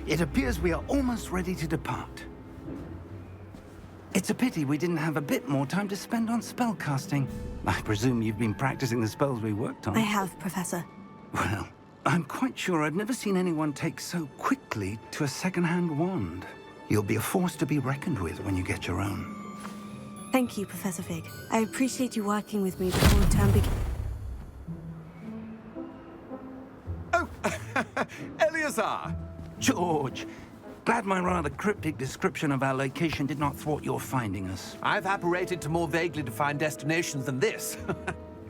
It appears we are almost ready to depart. It's a pity we didn't have a bit more time to spend on spellcasting. I presume you've been practicing the spells we worked on. I have, Professor. Well, I'm quite sure I've never seen anyone take so quickly to a second-hand wand. You'll be a force to be reckoned with when you get your own. Thank you, Professor Fig. I appreciate you working with me before the term begins. Oh, Eleazar! George, glad my rather cryptic description of our location did not thwart your finding us. I've apparated to more vaguely defined destinations than this.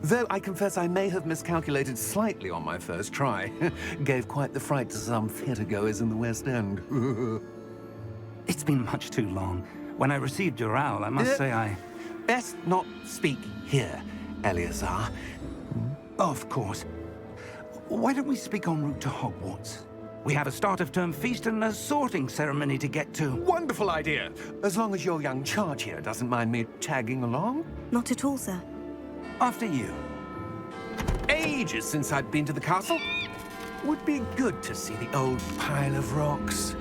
Though I confess I may have miscalculated slightly on my first try. Gave quite the fright to some theatre-goers in the West End. It's been much too long. When I received your owl, I must say I... Best not speak here, Eleazar. Of course. Why don't we speak en route to Hogwarts? We have a start-of-term feast and a sorting ceremony to get to. Wonderful idea! As long as your young charge here doesn't mind me tagging along. Not at all, sir. After you. Ages since I'd been to the castle. Would be good to see the old pile of rocks.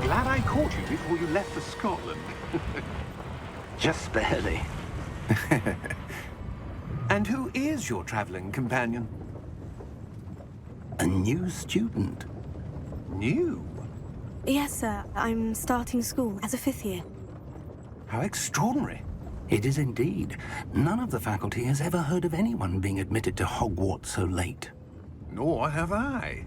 Glad I caught you before you left for Scotland. Just barely. And who is your traveling companion? A new student. New? Yes, sir. I'm starting school as a 5th year. How extraordinary. It is indeed. None of the faculty has ever heard of anyone being admitted to Hogwarts so late. Nor have I.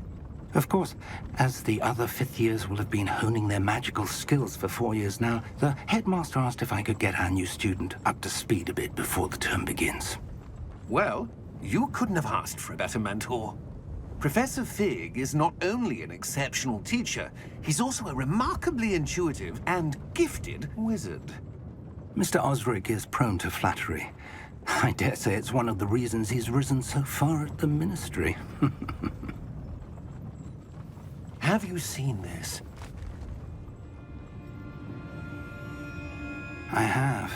Of course, as the other 5th years will have been honing their magical skills for 4 years now, the headmaster asked if I could get our new student up to speed a bit before the term begins. Well, you couldn't have asked for a better mentor. Professor Fig is not only an exceptional teacher, he's also a remarkably intuitive and gifted wizard. Mr. Osric is prone to flattery. I dare say it's one of the reasons he's risen so far at the Ministry. Have you seen this? I have.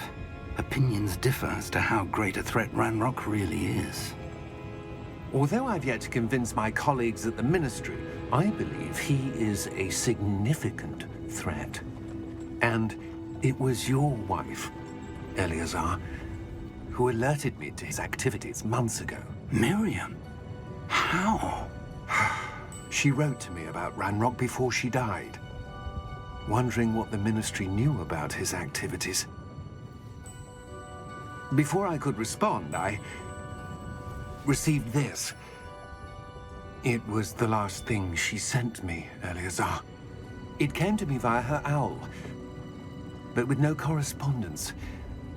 Opinions differ as to how great a threat Ranrok really is. Although I've yet to convince my colleagues at the Ministry, I believe he is a significant threat. And it was your wife, Eleazar, who alerted me to his activities months ago. Miriam? How? She wrote to me about Ranrok before she died, wondering what the Ministry knew about his activities. Before I could respond, I received this. It was the last thing she sent me, Eleazar. It came to me via her owl, but with no correspondence.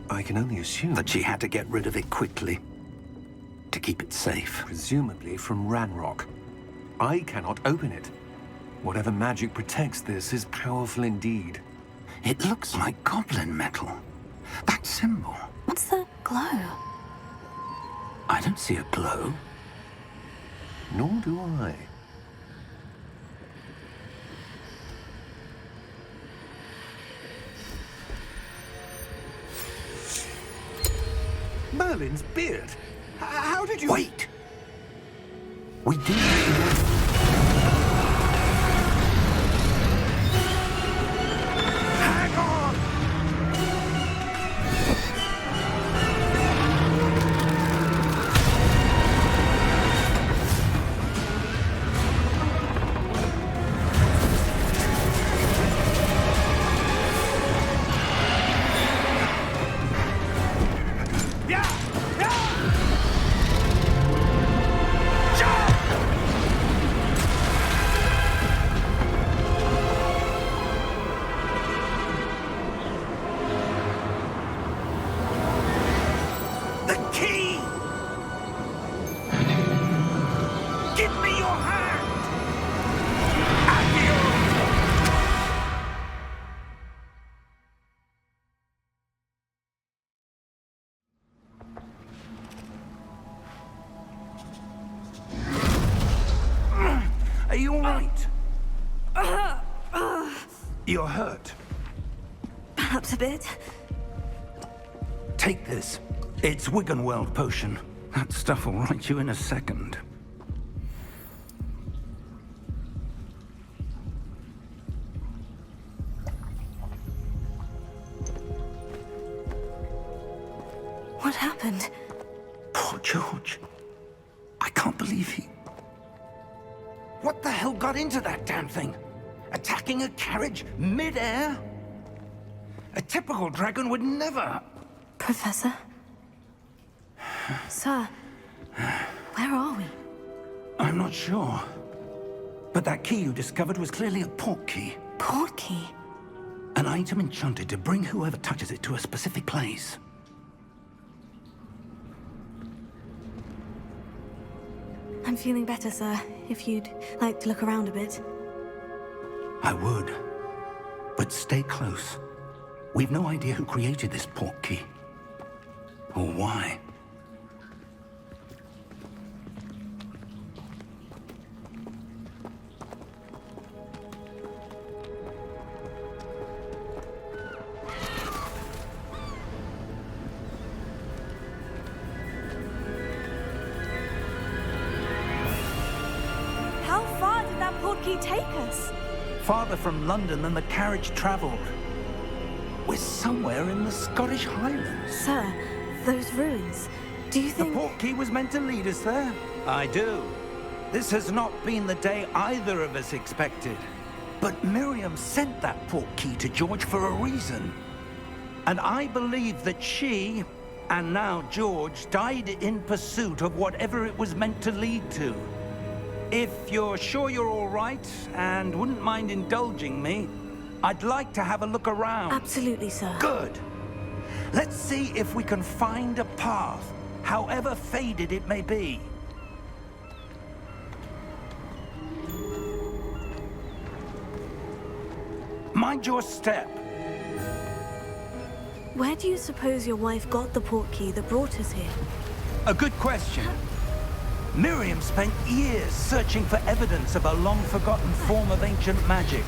I can only assume That she had to get rid of it quickly, to keep it safe. presumably from Ranrok. I cannot open it. Whatever magic protects this is powerful indeed. It looks like goblin metal. That symbol. What's the glow? I don't see a glow. Nor do I. Merlin's beard. How did you... Wait! We did. Hang on! You're hurt. Perhaps a bit. Take this. It's Wiggenweld potion. That stuff will right you in a second. What happened? Poor George. I can't believe he... What the hell got into that damn thing? Attacking a carriage mid-air? A typical dragon would never... Professor? Sir, where are we? I'm not sure. But that key you discovered was clearly a port key. Port key? An item enchanted to bring whoever touches it to a specific place. I'm feeling better, sir. If you'd like to look around a bit. I would. But stay close. We've no idea who created this port key. Or why. How far did that port key take us? Farther from London than the carriage traveled. We're somewhere in the Scottish Highlands. Sir, those ruins. Do you think... The port key was meant to lead us there? I do. This has not been the day either of us expected. But Miriam sent that port key to George for a reason. And I believe that she, and now George, died in pursuit of whatever it was meant to lead to. If you're sure you're all right, and wouldn't mind indulging me, I'd like to have a look around. Absolutely, sir. Good. Let's see if we can find a path, however faded it may be. Mind your step. Where do you suppose your wife got the port key that brought us here? A good question. Miriam spent years searching for evidence of a long-forgotten form of ancient magic.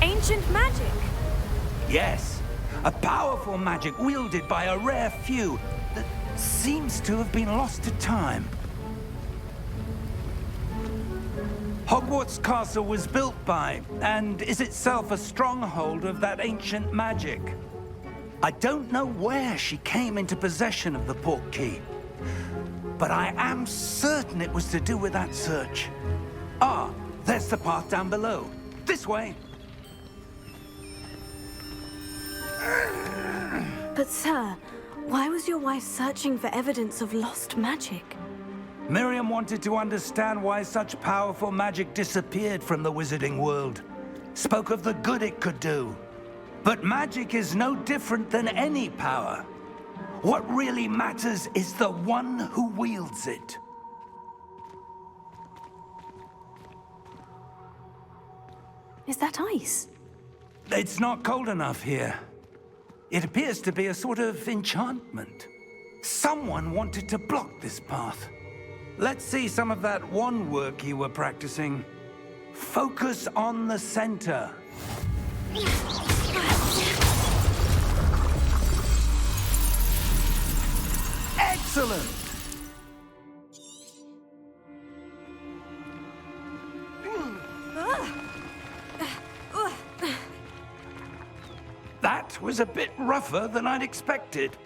Ancient magic? Yes, a powerful magic wielded by a rare few that seems to have been lost to time. Hogwarts Castle was built by, and is itself a stronghold of that ancient magic. I don't know where she came into possession of the port key, but I am certain it was to do with that search. Ah, there's the path down below. This way. But sir, why was your wife searching for evidence of lost magic? Miriam wanted to understand why such powerful magic disappeared from the wizarding world. Spoke of the good it could do. But magic is no different than any power. What really matters is the one who wields it. Is that ice? It's not cold enough here. It appears to be a sort of enchantment. Someone wanted to block this path. Let's see some of that wand work you were practicing. Focus on the center. Excellent! That was a bit rougher than I'd expected.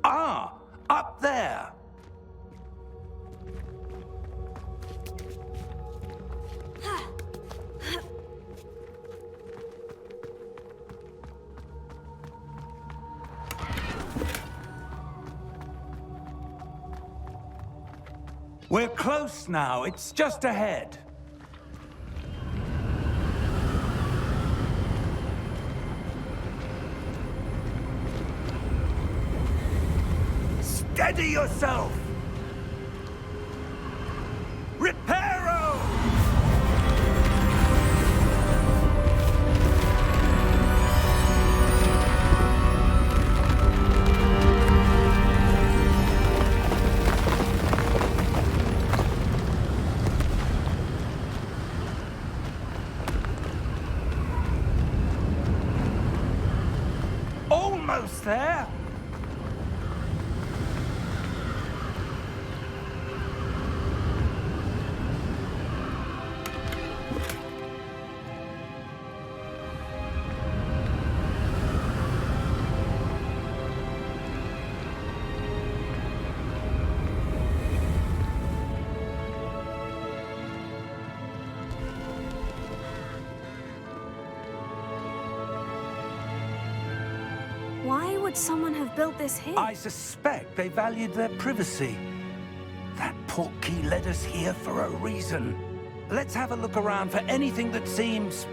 Ah, up there. We're close now. It's just ahead. Steady yourself! Reparo! would someone have built this here? I suspect they valued their privacy. That portkey led us here for a reason. Let's have a look around for anything that seems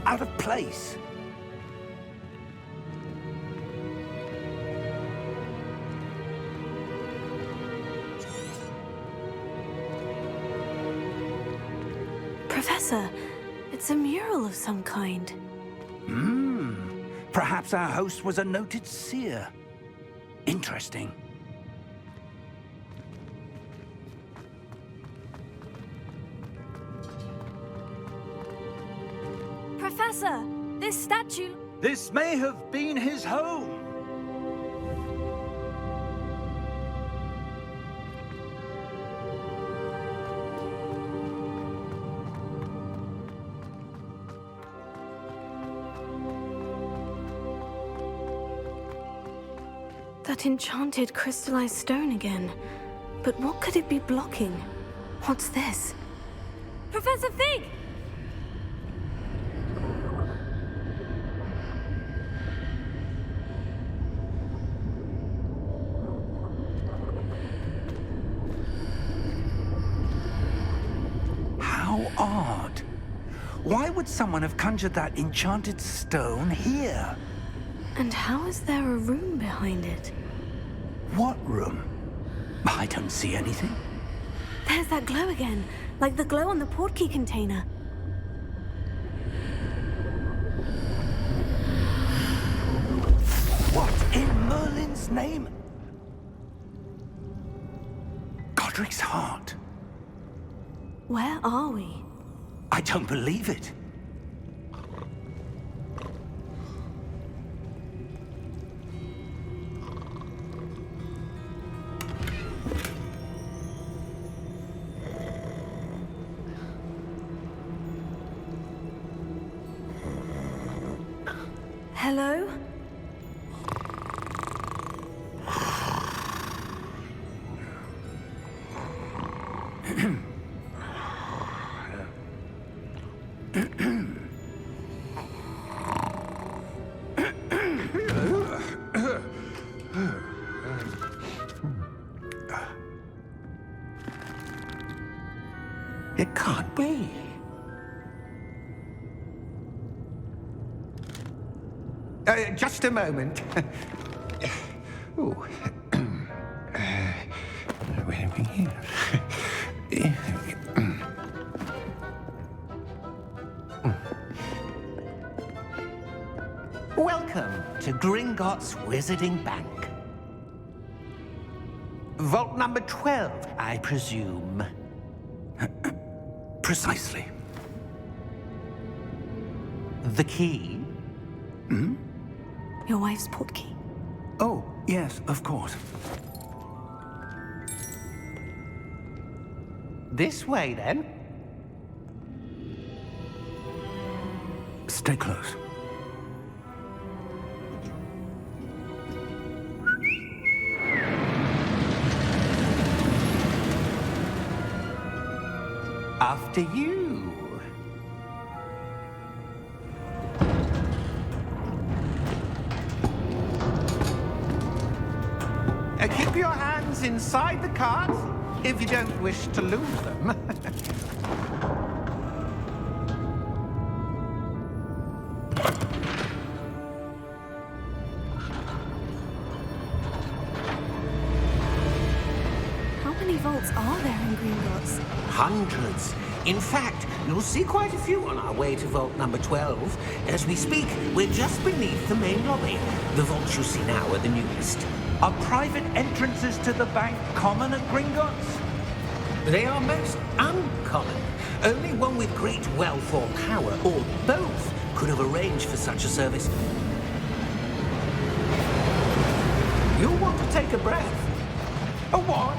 out of place. Professor, it's a mural of some kind. Perhaps our host was a noted seer. Interesting. Professor, this statue... This may have been his home. That enchanted crystallized stone again. But what could it be blocking? What's this? Professor Fig! How odd. Why would someone have conjured that enchanted stone here? And how is there a room behind it? What room? I don't see anything. There's that glow again, like the glow on the portkey container. What in Merlin's name? Godric's heart. Where are we? I don't believe it. Hello? It can't be. Just a moment. Ooh. Where are we here? Welcome to Gringotts Wizarding Bank. Vault number 12, I presume. Precisely. The key? Your wife's portkey. Oh, yes, of course. This way, then. Stay close. After you. Keep your hands inside the cart if you don't wish to lose them. How many vaults are there in Gringotts? Hundreds. In fact, you'll see quite a few on our way to vault number 12. As we speak, we're just beneath the main lobby. The vaults you see now are the newest. Are private entrances to the bank common at Gringotts? They are most uncommon. Only one with great wealth or power, or both, could have arranged for such a service. You'll want to take a breath. A what?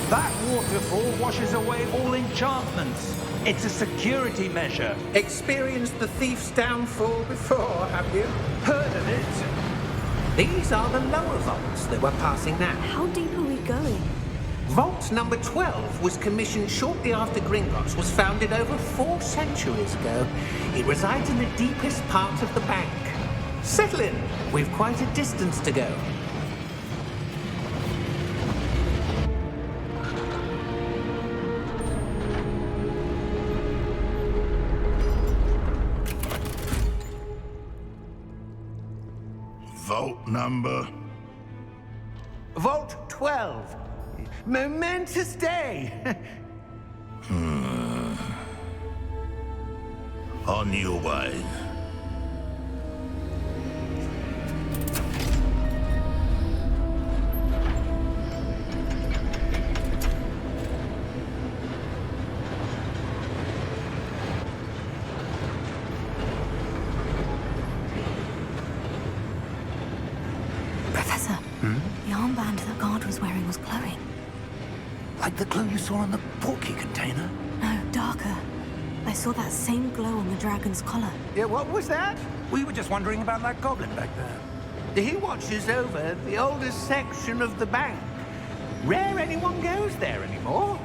That waterfall washes away all enchantments. It's a security measure. Experienced the thief's downfall before, have you? Heard of it? These are the lower vaults that we're passing now. How deep are we going? Vault number 12 was commissioned shortly after Gringotts was founded over 4 centuries ago. It resides in the deepest part of the bank. Settle in. We've quite a distance to go. Vault number? Vault 12. Momentous day. On your way. Professor, the armband that guard was wearing was glowing. Like the glow you saw on the portkey container? No, darker. I saw that same glow on the dragon's collar. Yeah, what was that? We were just wondering about that goblin back there. He watches over the oldest section of the bank. Rare anyone goes there anymore.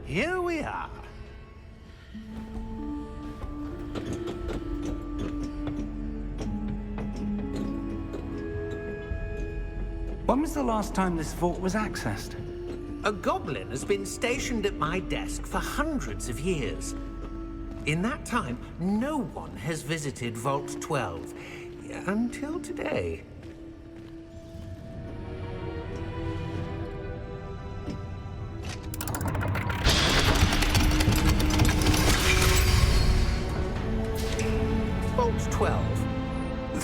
Here we are. When was the last time this vault was accessed? A goblin has been stationed at my desk for hundreds of years. In that time, no one has visited Vault 12. Until today. Vault 12.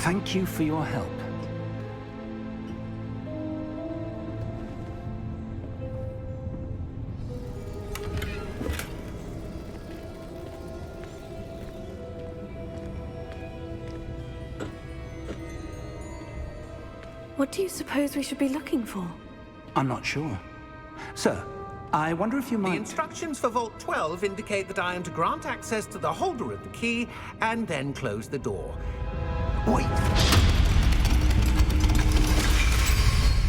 Thank you for your help. What do you suppose we should be looking for? I'm not sure. Sir, I wonder if you The might... instructions for Vault 12 indicate that I am to grant access to the holder of the key and then close the door. Wait!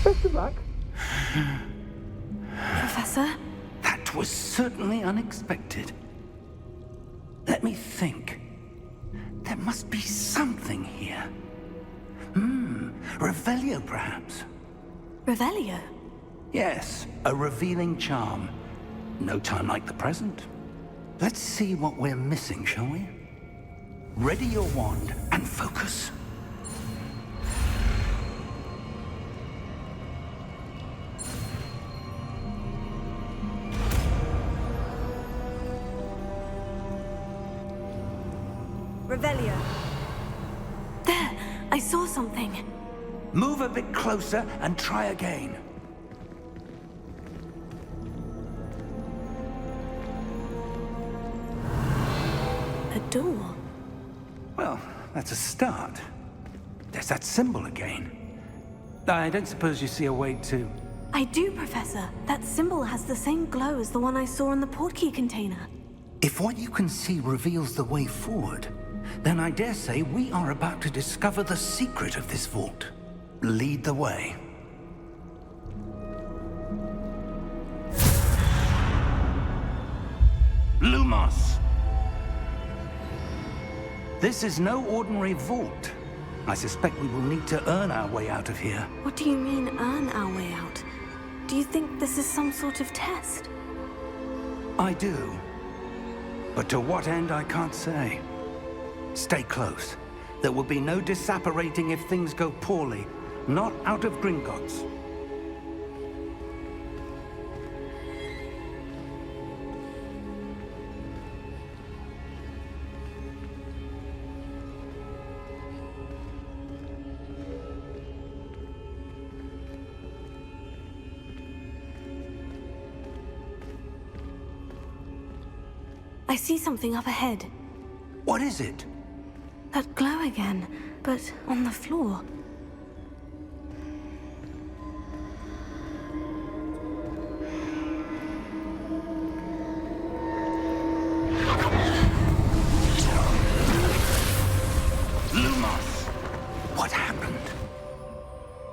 Best of luck. Professor? That was certainly unexpected. Let me think. There must be something here. Revelio, perhaps? Revelio? Yes, a revealing charm. No time like the present. Let's see what we're missing, shall we? Ready your wand and focus. Revelio. There! I saw something. Move a bit closer and try again. A door. Well, that's a start. There's that symbol again. I don't suppose you see a way to... I do, Professor. That symbol has the same glow as the one I saw in the portkey container. If what you can see reveals the way forward, then I dare say we are about to discover the secret of this vault. Lead the way. Lumos! This is no ordinary vault. I suspect we will need to earn our way out of here. What do you mean, earn our way out? Do you think this is some sort of test? I do. But to what end, I can't say. Stay close. There will be no disapparating if things go poorly. Not out of Gringotts. I see something up ahead. What is it? That glow again, but on the floor.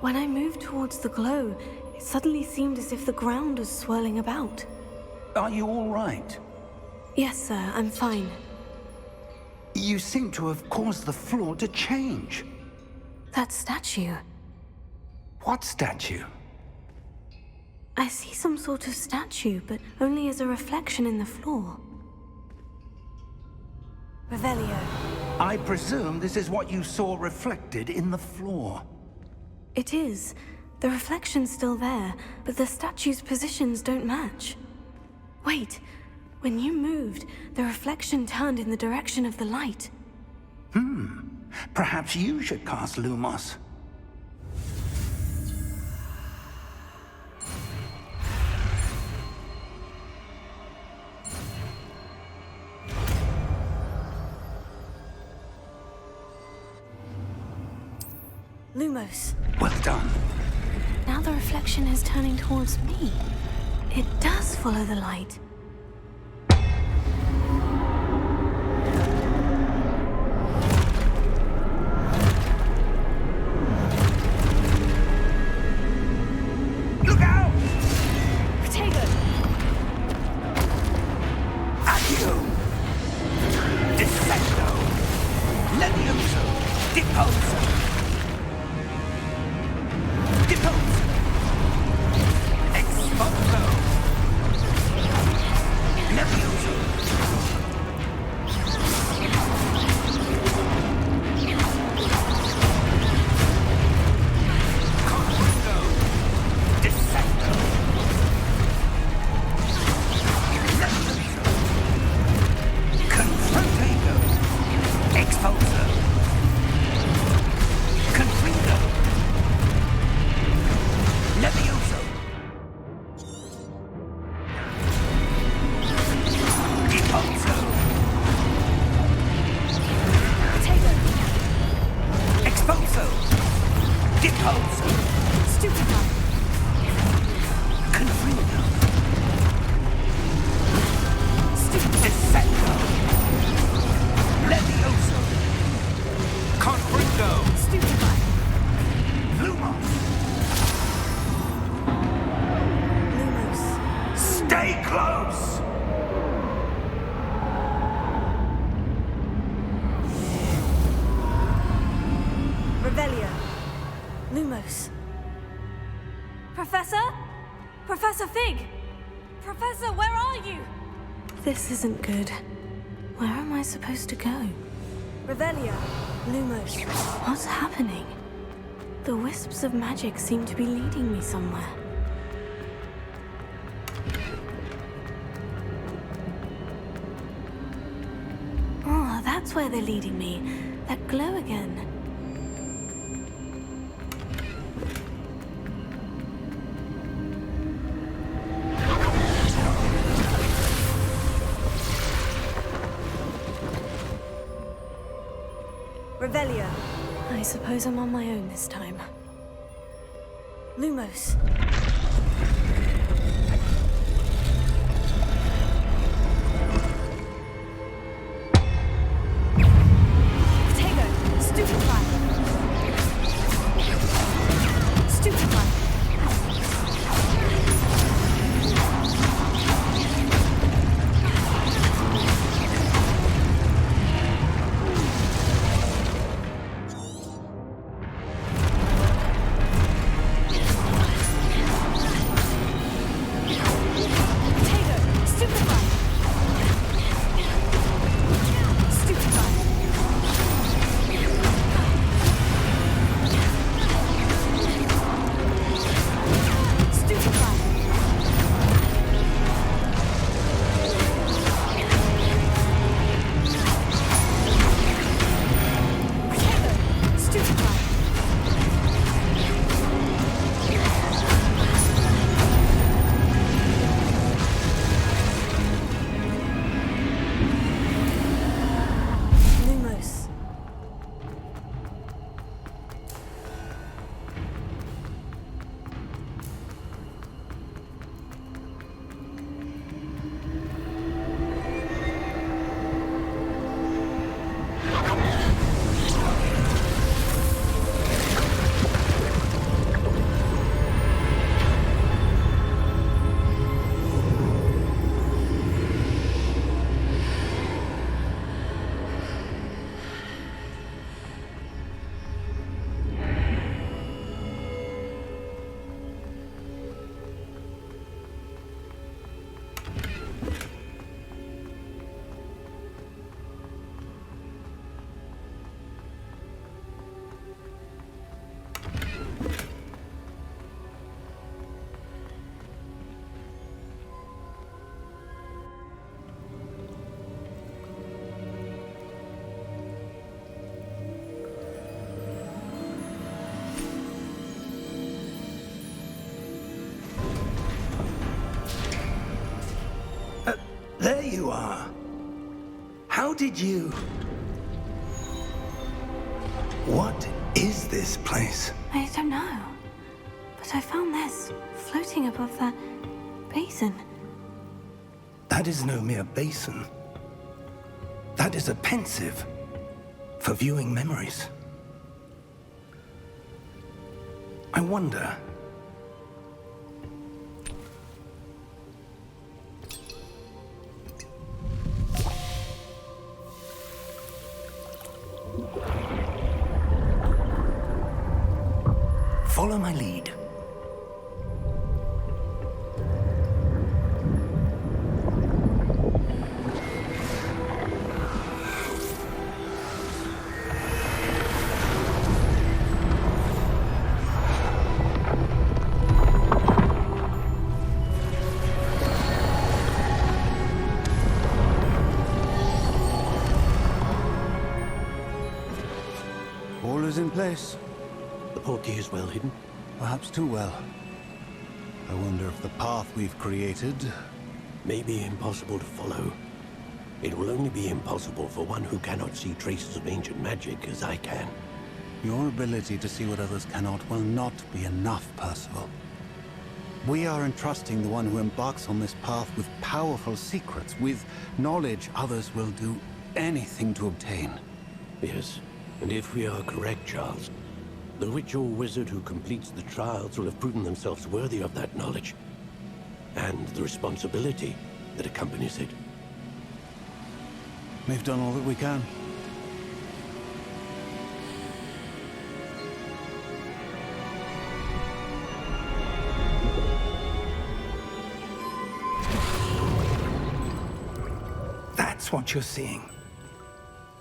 When I moved towards the glow, it suddenly seemed as if the ground was swirling about. Are you all right? Yes, sir, I'm fine. You seem to have caused the floor to change. That statue. What statue? I see some sort of statue, but only as a reflection in the floor. Revelio. I presume this is what you saw reflected in the floor. It is. The reflection's still there, but the statue's positions don't match. Wait. When you moved, the reflection turned in the direction of the light. Perhaps you should cast Lumos. Lumos. Well done. Now the reflection is turning towards me. It does follow the light. Look out! Potato! Accio! Dissecto! Levioso! Deposo! Deposo! Exposo! Levioso! Confundo! Dissecto! Levioso! Confrontago! Exposo! Confrido! Levioso! Deposo! Potato! Exposo! Deposo! Stupefy! Confrido! Stupefy! Dissecto! Levioso! Confrido! Stupefy! Lumos! Lumos. Stay close! Revelio. Lumos. Professor? Professor Fig! Professor, where are you? This isn't good. Where am I supposed to go? Revelio. Lumos. What's happening? The wisps of magic seem to be leading me somewhere. Oh, that's where they're leading me. That glow again. Revelio. I suppose I'm on my own this time. Lumos. Potato. Stupefy. Stupefy. There you are. How did you... What is this place? I don't know. But I found this floating above that basin. That is no mere basin. That is a pensive for viewing memories. I wonder... Follow my lead. All is in place. The portkey is well hidden. Perhaps too well. I wonder if the path we've created... May be impossible to follow. It will only be impossible for one who cannot see traces of ancient magic as I can. Your ability to see what others cannot will not be enough, Percival. We are entrusting the one who embarks on this path with powerful secrets, with knowledge others will do anything to obtain. Yes, and if we are correct, Charles, the witch or wizard who completes the trials will have proven themselves worthy of that knowledge, and the responsibility that accompanies it. We've done all that we can. That's what you're seeing.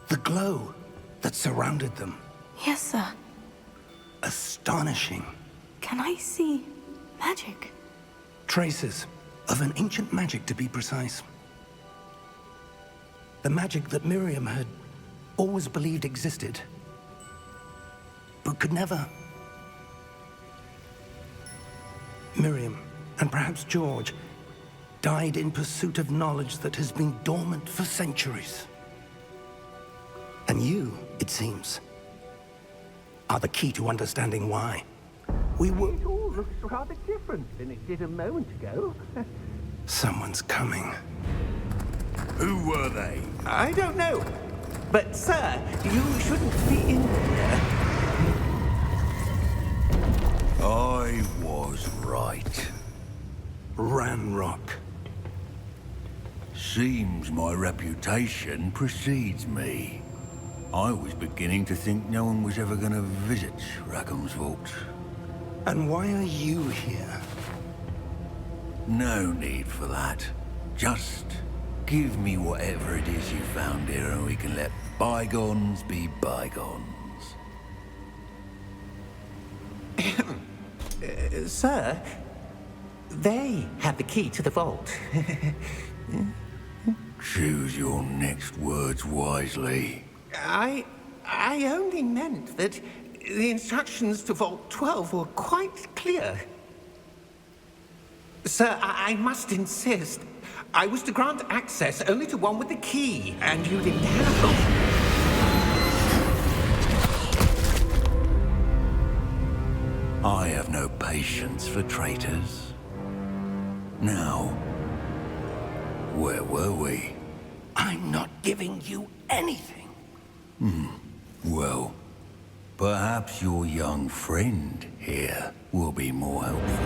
The glow that surrounded them. Yes, sir. Astonishing. Can I see magic? Traces of an ancient magic, to be precise. The magic that Miriam had always believed existed, but could never. Miriam, and perhaps George, died in pursuit of knowledge that has been dormant for centuries. And you, it seems, are the key to understanding why. We were... It all looks rather different than it did a moment ago. Someone's coming. Who were they? I don't know. But, sir, you shouldn't be in here. I was right. Ranrok. Seems my reputation precedes me. I was beginning to think no one was ever going to visit Rackham's vault. And why are you here? No need for that. Just give me whatever it is you found here and we can let bygones be bygones. Sir, they have the key to the vault. Choose your next words wisely. I only meant that the instructions to Vault 12 were quite clear. Sir, I must insist. I was to grant access only to one with the key, and you didn't have them. I have no patience for traitors. Now, where were we? I'm not giving you anything. Well, perhaps your young friend here will be more helpful.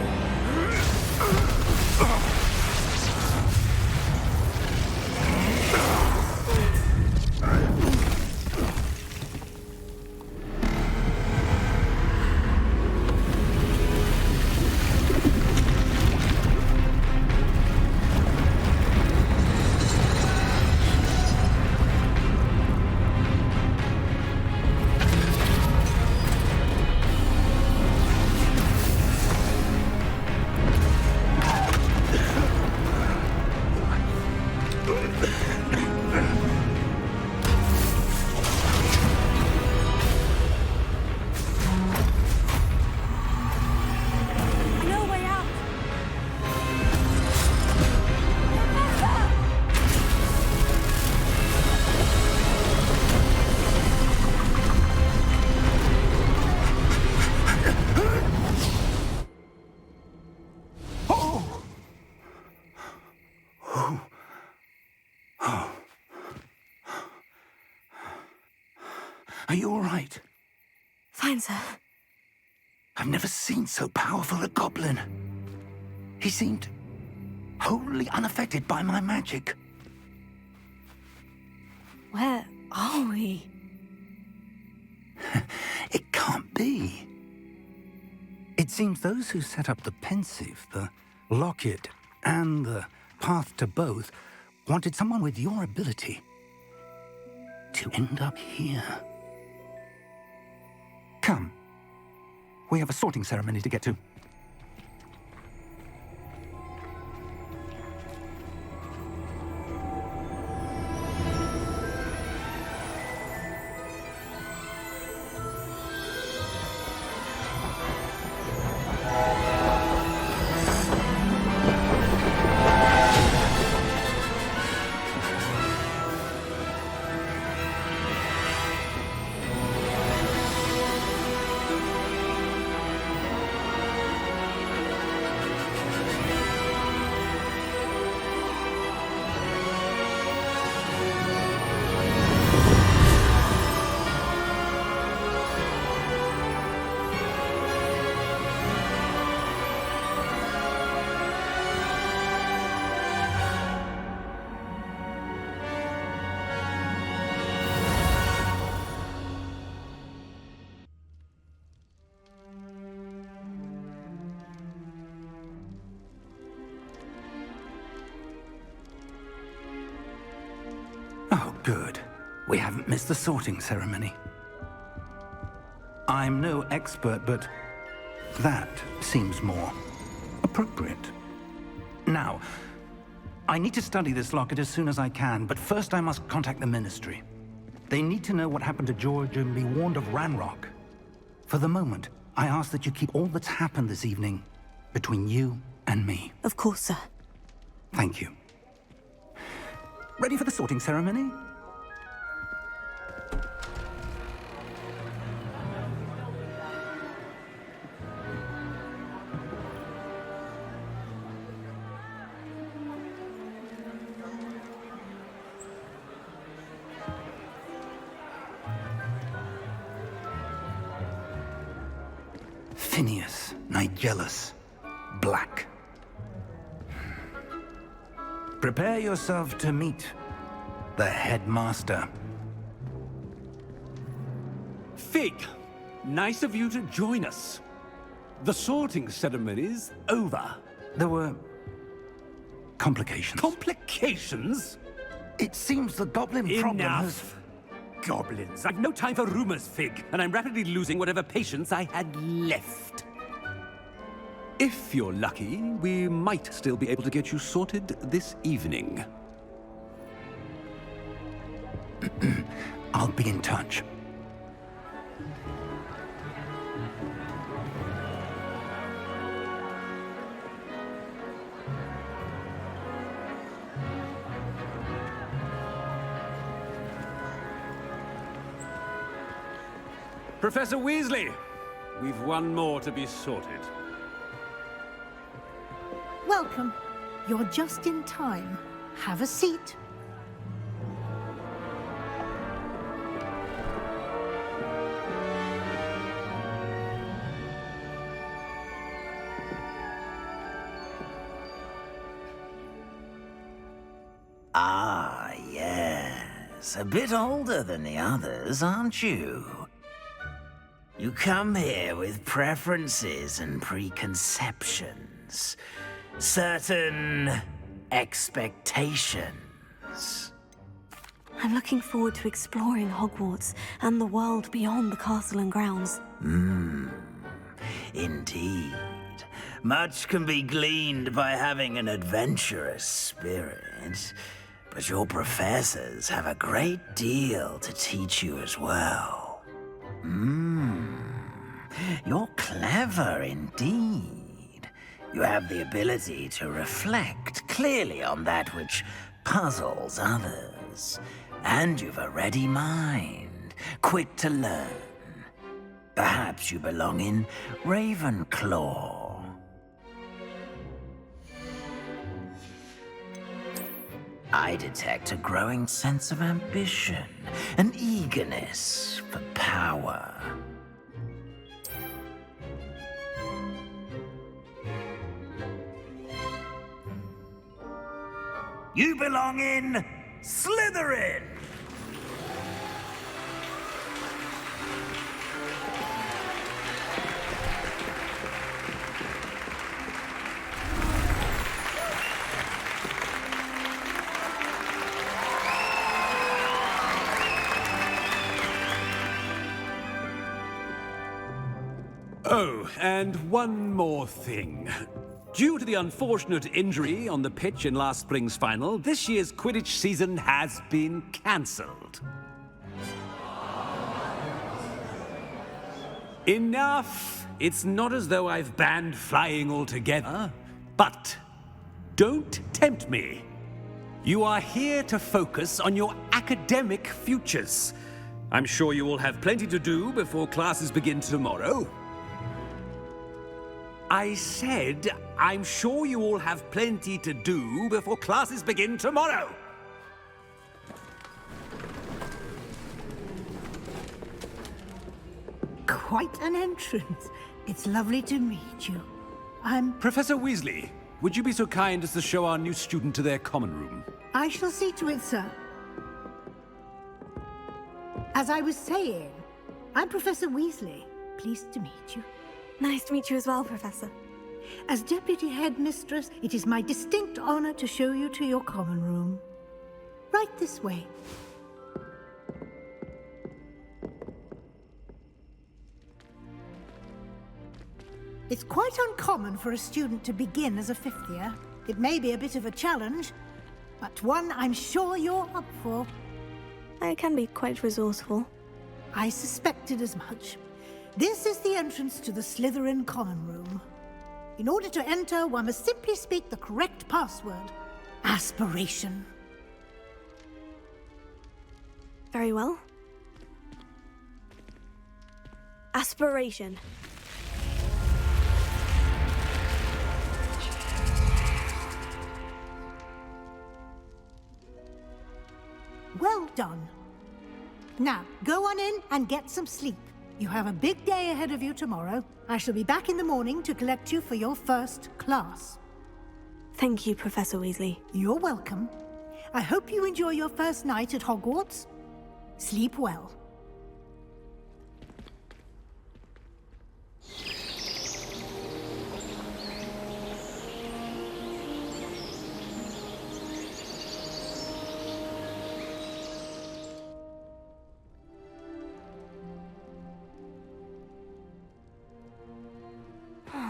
Are you all right? Fine, sir. I've never seen so powerful a goblin. He seemed wholly unaffected by my magic. Where are we? It can't be. It seems those who set up the pensive, the locket, and the path to both wanted someone with your ability to end up here. Come. We have a sorting ceremony to get to. Oh, good. We haven't missed the sorting ceremony. I'm no expert, but that seems more appropriate. Now, I need to study this locket as soon as I can, but first I must contact the Ministry. They need to know what happened to George and be warned of Ranrok. For the moment, I ask that you keep all that's happened this evening between you and me. Of course, sir. Thank you. Ready for the sorting ceremony? Phineas, Nigellus, Black. Prepare yourself to meet the headmaster. Fig, nice of you to join us. The sorting ceremony's over. There were complications. Complications? It seems the goblin problem has... Enough! Goblins. I've no time for rumors, Fig, and I'm rapidly losing whatever patience I had left. If you're lucky, we might still be able to get you sorted this evening. I'll be in touch. Professor Weasley, we've one more to be sorted. Welcome. You're just in time. Have a seat. Ah, yes. A bit older than the others, aren't you? You come here with preferences and preconceptions. Certain expectations. I'm looking forward to exploring Hogwarts and the world beyond the castle and grounds. Indeed. Much can be gleaned by having an adventurous spirit, but your professors have a great deal to teach you as well. You're clever indeed. You have the ability to reflect clearly on that which puzzles others. And you've a ready mind, quick to learn. Perhaps you belong in Ravenclaw. I detect a growing sense of ambition, an eagerness for power. You belong in Slytherin! Oh, and one more thing. Due to the unfortunate injury on the pitch in last spring's final, this year's Quidditch season has been cancelled. Enough! It's not as though I've banned flying altogether, but don't tempt me. You are here to focus on your academic futures. I'm sure you will have plenty to do before classes begin tomorrow. I said, I'm sure you all have plenty to do before classes begin tomorrow. Quite an entrance. It's lovely to meet you. Professor Weasley, would you be so kind as to show our new student to their common room? I shall see to it, sir. As I was saying, I'm Professor Weasley. Pleased to meet you. Nice to meet you as well, Professor. As Deputy Headmistress, it is my distinct honor to show you to your common room. Right this way. It's quite uncommon for a student to begin as a fifth year. It may be a bit of a challenge, but one I'm sure you're up for. I can be quite resourceful. I suspected as much. This is the entrance to the Slytherin common room. In order to enter, one must simply speak the correct password. Aspiration. Very well. Aspiration. Well done. Now, go on in and get some sleep. You have a big day ahead of you tomorrow. I shall be back in the morning to collect you for your first class. Thank you, Professor Weasley. You're welcome. I hope you enjoy your first night at Hogwarts. Sleep well.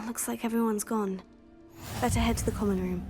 Looks like everyone's gone. Better head to the common room.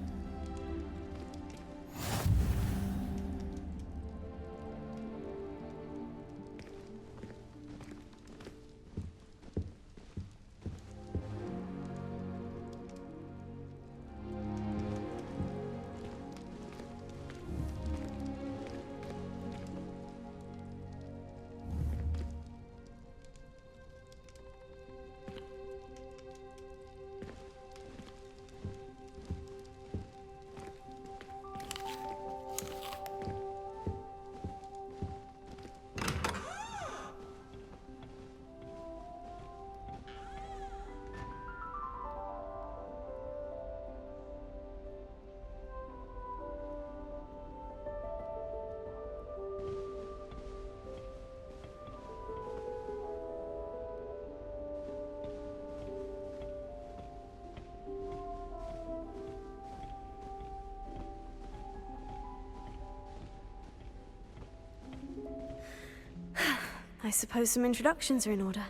I suppose some introductions are in order.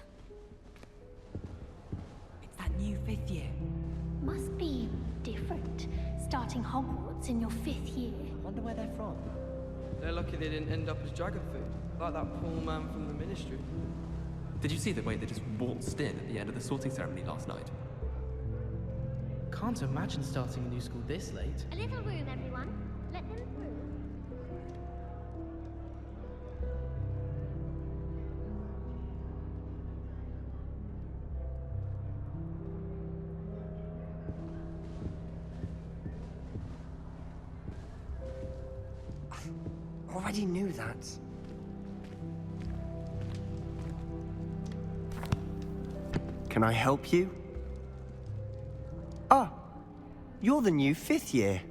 It's that new fifth year. Must be different, starting Hogwarts in your fifth year. I wonder where they're from. They're lucky they didn't end up as dragon food, like that poor man from the Ministry. Did you see the way they just waltzed in at the end of the sorting ceremony last night? Can't imagine starting a new school this late. A little room, everyone. Let them through. already knew that. Can I help you? Oh, you're the new 5th year.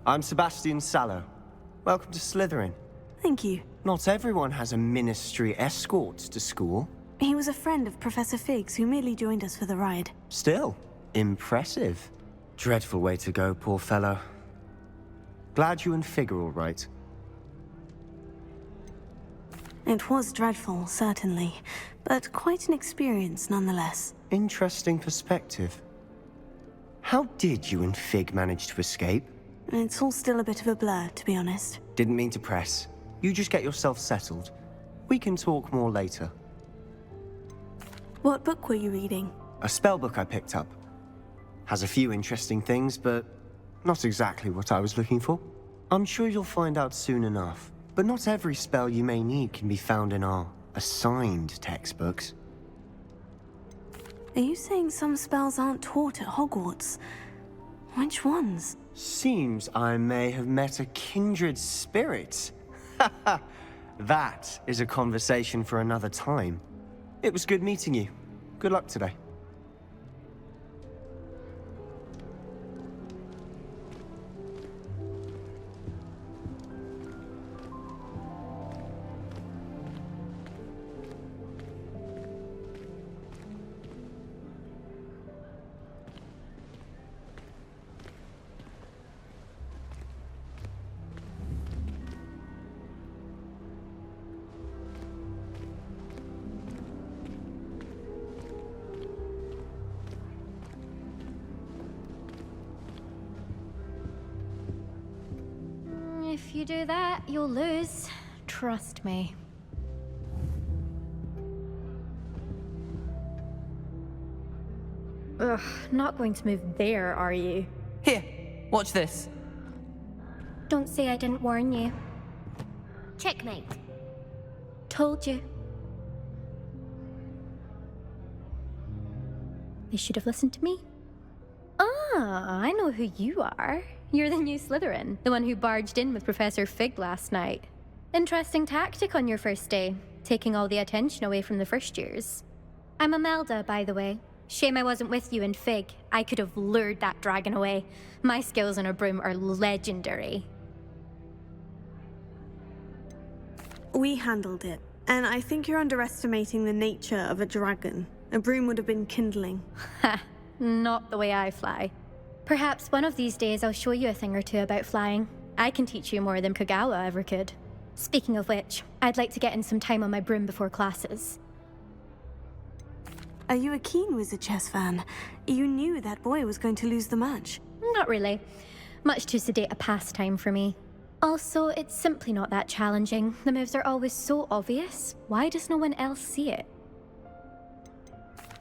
I'm Sebastian Sallow. Welcome to Slytherin. Thank you. Not everyone has a ministry escort to school. He was a friend of Professor Fig's who merely joined us for the ride. Still, impressive. Dreadful way to go, poor fellow. Glad you and Fig are all right. It was dreadful, certainly, but quite an experience nonetheless. Interesting perspective. How did you and Fig manage to escape? It's all still a bit of a blur, to be honest. Didn't mean to press. You just get yourself settled. We can talk more later. What book were you reading? A spell book I picked up. Has a few interesting things, but not exactly what I was looking for. I'm sure you'll find out soon enough. But not every spell you may need can be found in our assigned textbooks. Are you saying some spells aren't taught at Hogwarts? Which ones? Seems I may have met a kindred spirit. That is a conversation for another time. It was good meeting you. Good luck today. If you do that, you'll lose. Trust me. Ugh, not going to move there, are you? Here, watch this. Don't say I didn't warn you. Checkmate. Told you. They should have listened to me. Ah, I know who you are. You're the new Slytherin, the one who barged in with Professor Fig last night. Interesting tactic on your first day, taking all the attention away from the first years. I'm Imelda, by the way. Shame I wasn't with you in Fig. I could have lured that dragon away. My skills on a broom are legendary. We handled it, and I think you're underestimating the nature of a dragon. A broom would have been kindling. Ha! Not the way I fly. Perhaps one of these days I'll show you a thing or two about flying. I can teach you more than Kagawa ever could. Speaking of which, I'd like to get in some time on my broom before classes. Are you a keen Wizard Chess fan? You knew that boy was going to lose the match. Not really. Much too sedate a pastime for me. Also, it's simply not that challenging. The moves are always so obvious. Why does no one else see it?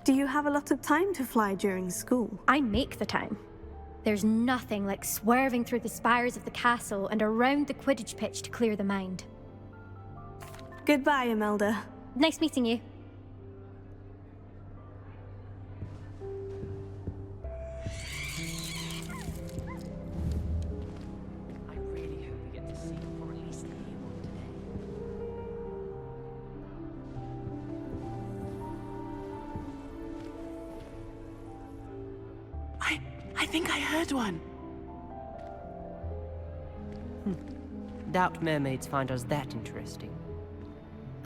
Do you have a lot of time to fly during school? I make the time. There's nothing like swerving through the spires of the castle and around the Quidditch pitch to clear the mind. Goodbye, Imelda. Nice meeting you. I really hope we get to see or at least hear one today. I think I heard one. Doubt mermaids find us that interesting.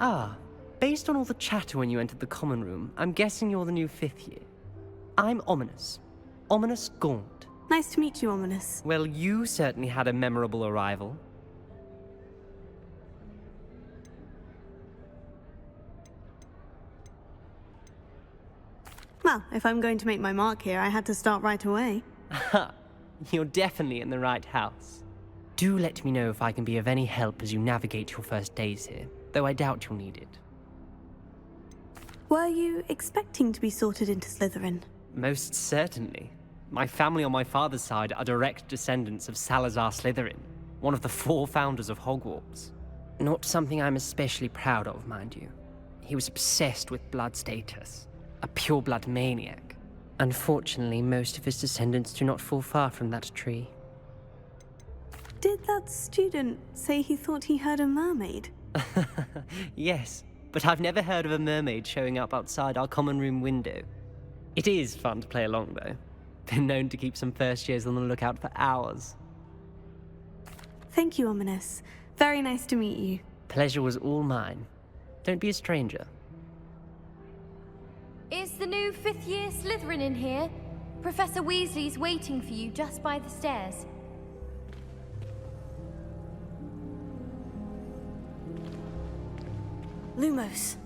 Ah, based on all the chatter when you entered the common room, I'm guessing you're the new 5th year. I'm Ominis. Ominis Gaunt. Nice to meet you, Ominis. Well, you certainly had a memorable arrival. Well, if I'm going to make my mark here, I had to start right away. Ha! You're definitely in the right house. Do let me know if I can be of any help as you navigate your first days here, though I doubt you'll need it. Were you expecting to be sorted into Slytherin? Most certainly. My family on my father's side are direct descendants of Salazar Slytherin, one of the 4 founders of Hogwarts. Not something I'm especially proud of, mind you. He was obsessed with blood status, a pure-blood maniac. Unfortunately, most of his descendants do not fall far from that tree. Did that student say he thought he heard a mermaid? Yes, but I've never heard of a mermaid showing up outside our common room window. It is fun to play along, though. Been known to keep some first years on the lookout for hours. Thank you, Ominis. Very nice to meet you. Pleasure was all mine. Don't be a stranger. Is the new 5th year Slytherin in here? Professor Weasley's waiting for you just by the stairs. Lumos.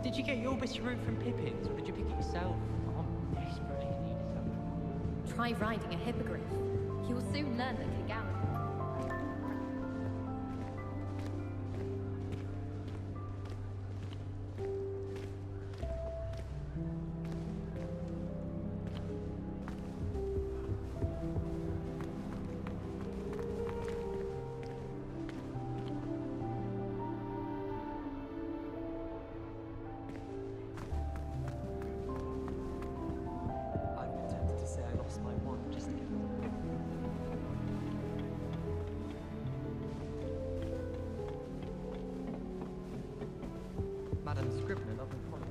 Did you get your whiskeroo from Pippin's, or did you pick it yourself? I'm desperately need some. Try riding a hippogriff. You'll soon learn that can gallop. Madam Scribner, not in front.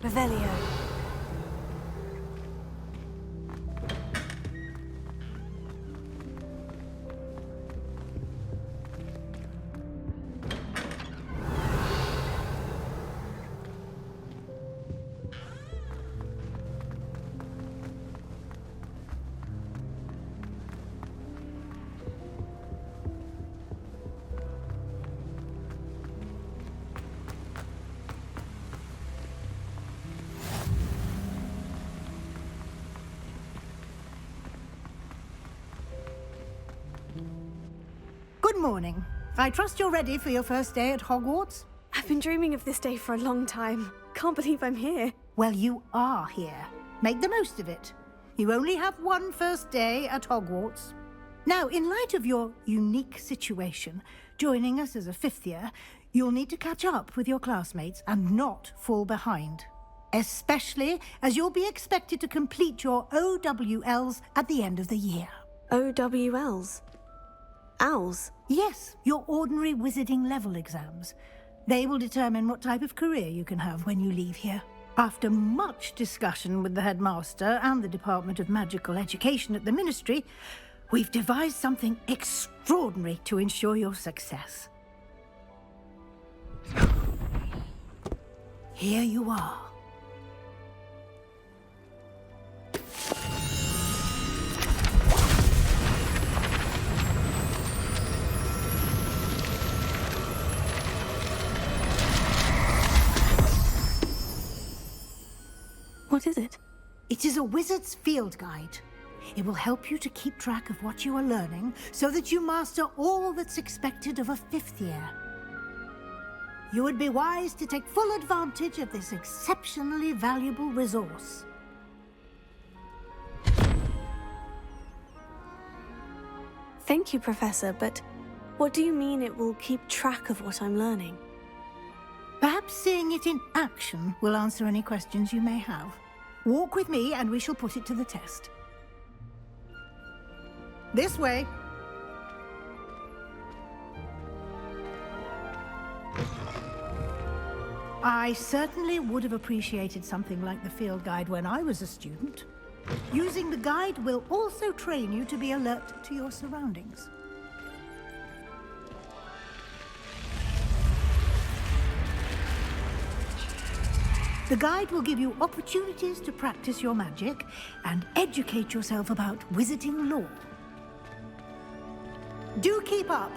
Revelio. Good morning. I trust you're ready for your first day at Hogwarts? I've been dreaming of this day for a long time. Can't believe I'm here. Well, you are here. Make the most of it. You only have one first day at Hogwarts. Now, in light of your unique situation, joining us as a 5th year, you'll need to catch up with your classmates and not fall behind. Especially as you'll be expected to complete your OWLs at the end of the year. OWLs? Owls? Yes, your ordinary wizarding level exams. They will determine what type of career you can have when you leave here. After much discussion with the headmaster and the Department of Magical Education at the Ministry, we've devised something extraordinary to ensure your success. Here you are. What is it? It is a wizard's field guide. It will help you to keep track of what you are learning so that you master all that's expected of a 5th year. You would be wise to take full advantage of this exceptionally valuable resource. Thank you, Professor, but what do you mean it will keep track of what I'm learning? Perhaps seeing it in action will answer any questions you may have. Walk with me and we shall put it to the test. This way. I certainly would have appreciated something like the field guide when I was a student. Using the guide will also train you to be alert to your surroundings. The guide will give you opportunities to practice your magic and educate yourself about wizarding lore. Do keep up!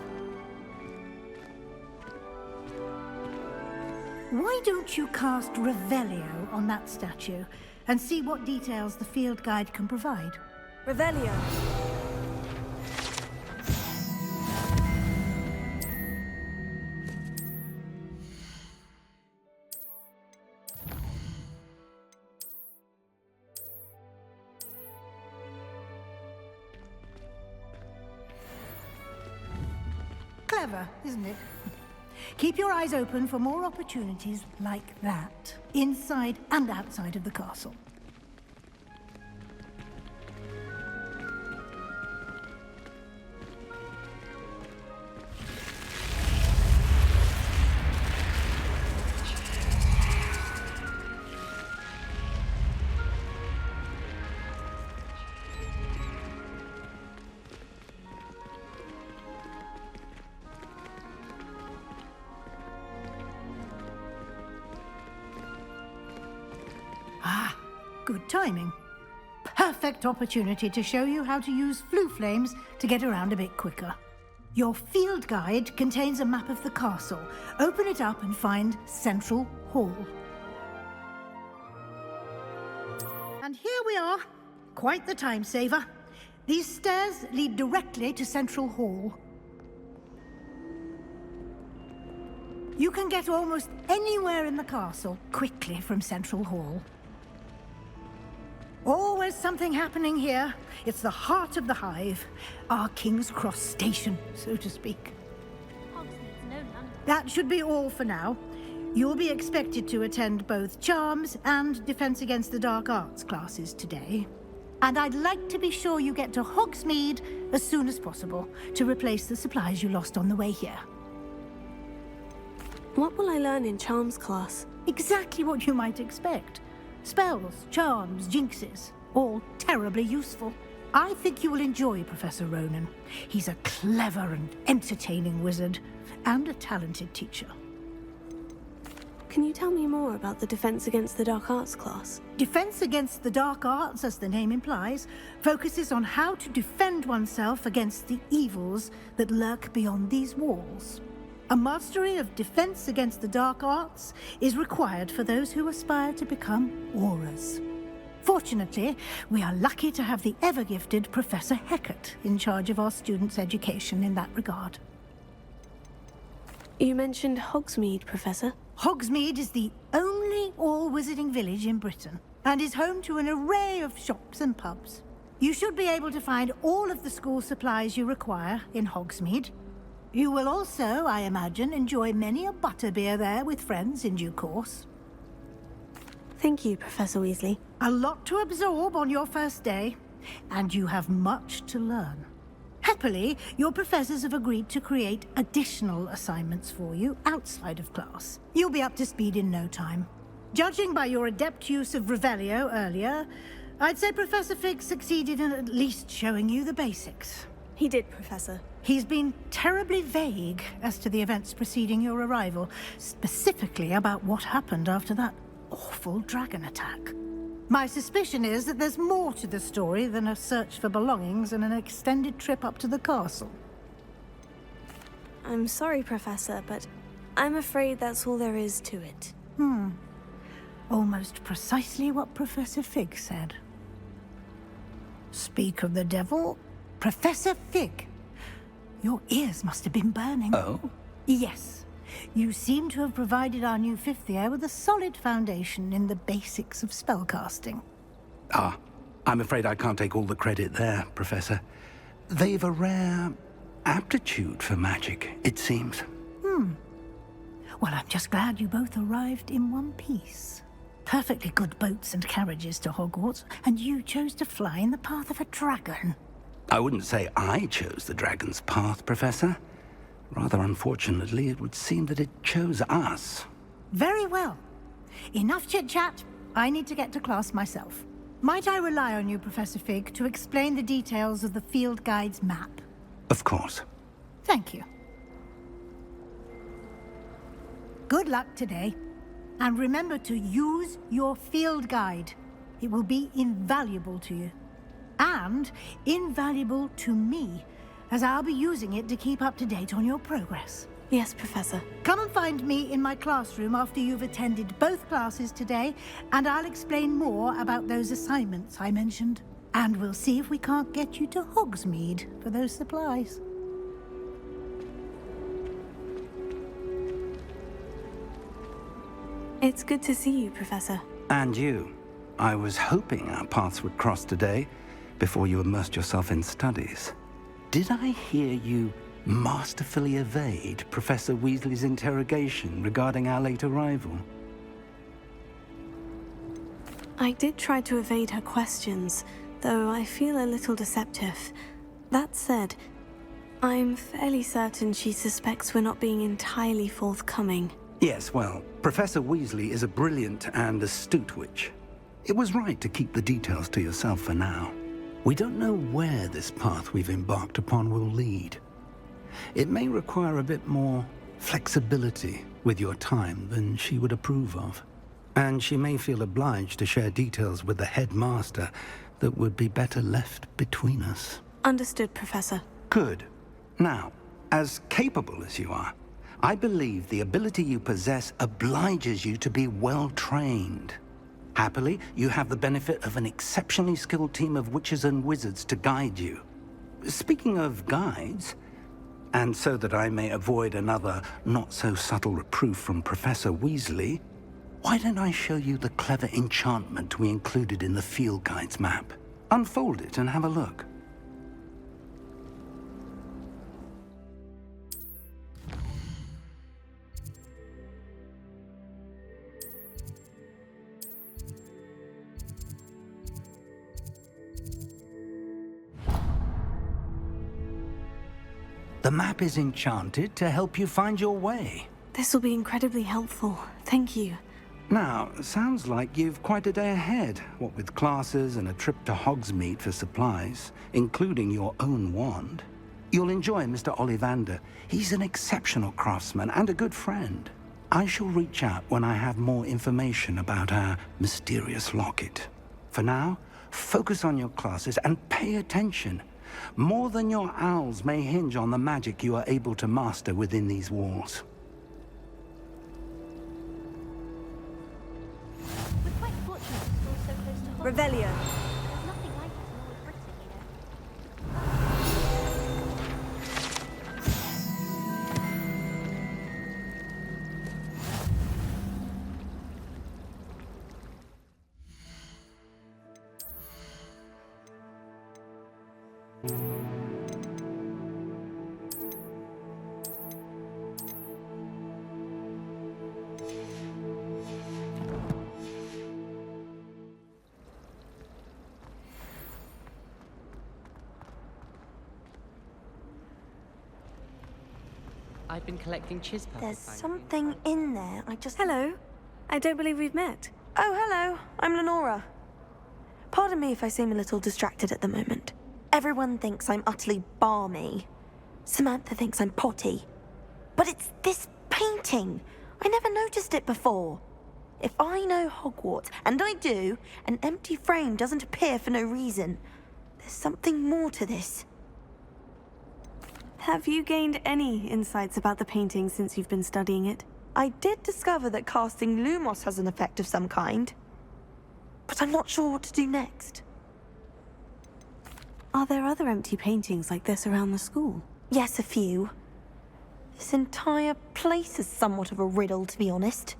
Why don't you cast Revelio on that statue and see what details the field guide can provide? Revelio. Clever, isn't it? Keep your eyes open for more opportunities like that, inside and outside of the castle. Good timing. Perfect opportunity to show you how to use flue flames to get around a bit quicker. Your field guide contains a map of the castle. Open it up and find Central Hall. And here we are. Quite the time saver. These stairs lead directly to Central Hall. You can get almost anywhere in the castle quickly from Central Hall. Always something happening here. It's the heart of the hive. Our King's Cross station, so to speak. That should be all for now. You'll be expected to attend both Charms and Defense Against the Dark Arts classes today. And I'd like to be sure you get to Hogsmeade as soon as possible to replace the supplies you lost on the way here. What will I learn in Charms class? Exactly what you might expect. Spells, charms, jinxes, all terribly useful. I think you will enjoy Professor Ronen. He's a clever and entertaining wizard, and a talented teacher. Can you tell me more about the Defense Against the Dark Arts class? Defense Against the Dark Arts, as the name implies, focuses on how to defend oneself against the evils that lurk beyond these walls. A mastery of Defense Against the Dark Arts is required for those who aspire to become Auras. Fortunately, we are lucky to have the ever-gifted Professor Hecat in charge of our students' education in that regard. You mentioned Hogsmeade, Professor. Hogsmeade is the only all-wizarding village in Britain, and is home to an array of shops and pubs. You should be able to find all of the school supplies you require in Hogsmeade. You will also, I imagine, enjoy many a butterbeer there with friends in due course. Thank you, Professor Weasley. A lot to absorb on your first day, and you have much to learn. Happily, your professors have agreed to create additional assignments for you outside of class. You'll be up to speed in no time. Judging by your adept use of Revelio earlier, I'd say Professor Fig succeeded in at least showing you the basics. He did, Professor. He's been terribly vague as to the events preceding your arrival, specifically about what happened after that awful dragon attack. My suspicion is that there's more to the story than a search for belongings and an extended trip up to the castle. I'm sorry, Professor, but I'm afraid that's all there is to it. Almost precisely what Professor Fig said. Speak of the devil, Professor Fig. Your ears must have been burning. Oh? Yes. You seem to have provided our new fifth year with a solid foundation in the basics of spellcasting. Ah, I'm afraid I can't take all the credit there, Professor. They've a rare aptitude for magic, it seems. Well, I'm just glad you both arrived in one piece. Perfectly good boats and carriages to Hogwarts, and you chose to fly in the path of a dragon. I wouldn't say I chose the dragon's path, Professor. Rather unfortunately, it would seem that it chose us. Very well. Enough chit-chat. I need to get to class myself. Might I rely on you, Professor Fig, to explain the details of the field guide's map? Of course. Thank you. Good luck today. And remember to use your field guide. It will be invaluable to you. And invaluable to me, as I'll be using it to keep up to date on your progress. Yes, Professor. Come and find me in my classroom after you've attended both classes today, and I'll explain more about those assignments I mentioned. And we'll see if we can't get you to Hogsmeade for those supplies. It's good to see you, Professor. And you. I was hoping our paths would cross today, before you immersed yourself in studies. Did I hear you masterfully evade Professor Weasley's interrogation regarding our late arrival? I did try to evade her questions, though I feel a little deceptive. That said, I'm fairly certain she suspects we're not being entirely forthcoming. Yes, well, Professor Weasley is a brilliant and astute witch. It was right to keep the details to yourself for now. We don't know where this path we've embarked upon will lead. It may require a bit more flexibility with your time than she would approve of. And she may feel obliged to share details with the headmaster that would be better left between us. Understood, Professor. Good. Now, as capable as you are, I believe the ability you possess obliges you to be well trained. Happily, you have the benefit of an exceptionally skilled team of witches and wizards to guide you. Speaking of guides, and so that I may avoid another not-so-subtle reproof from Professor Weasley, why don't I show you the clever enchantment we included in the field guide's map? Unfold it and have a look. The map is enchanted to help you find your way. This will be incredibly helpful. Thank you. Now, sounds like you've quite a day ahead, what with classes and a trip to Hogsmeade for supplies, including your own wand. You'll enjoy Mr. Ollivander. He's an exceptional craftsman and a good friend. I shall reach out when I have more information about our mysterious locket. For now, focus on your classes and pay attention. More than your owls may hinge on the magic you are able to master within these walls. We're quite fortunate to school so close to Hogwarts. Revelio. There's nothing like it in all of Britain, you know. I've been collecting Chispel. There's something in there. Hello. I don't believe we've met. Oh, hello. I'm Lenora. Pardon me if I seem a little distracted at the moment. Everyone thinks I'm utterly balmy. Samantha thinks I'm potty. But it's this painting. I never noticed it before. If I know Hogwarts, and I do, an empty frame doesn't appear for no reason. There's something more to this. Have you gained any insights about the painting since you've been studying it? I did discover that casting Lumos has an effect of some kind. But I'm not sure what to do next. Are there other empty paintings like this around the school? Yes, a few. This entire place is somewhat of a riddle, to be honest.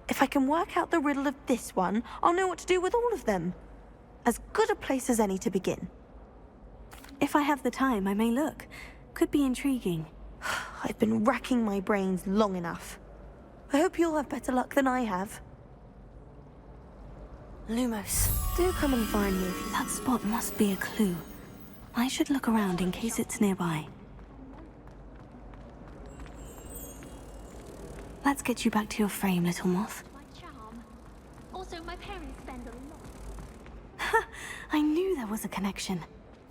If I can work out the riddle of this one, I'll know what to do with all of them. As good a place as any to begin. If I have the time, I may look. Could be intriguing. I've been racking my brains long enough. I hope you'll have better luck than I have. Lumos. Do come and find me. That spot must be a clue. I should look around in case it's nearby. Let's get you back to your frame, little moth. My charm. Also, my parents spend a lot. I knew there was a connection.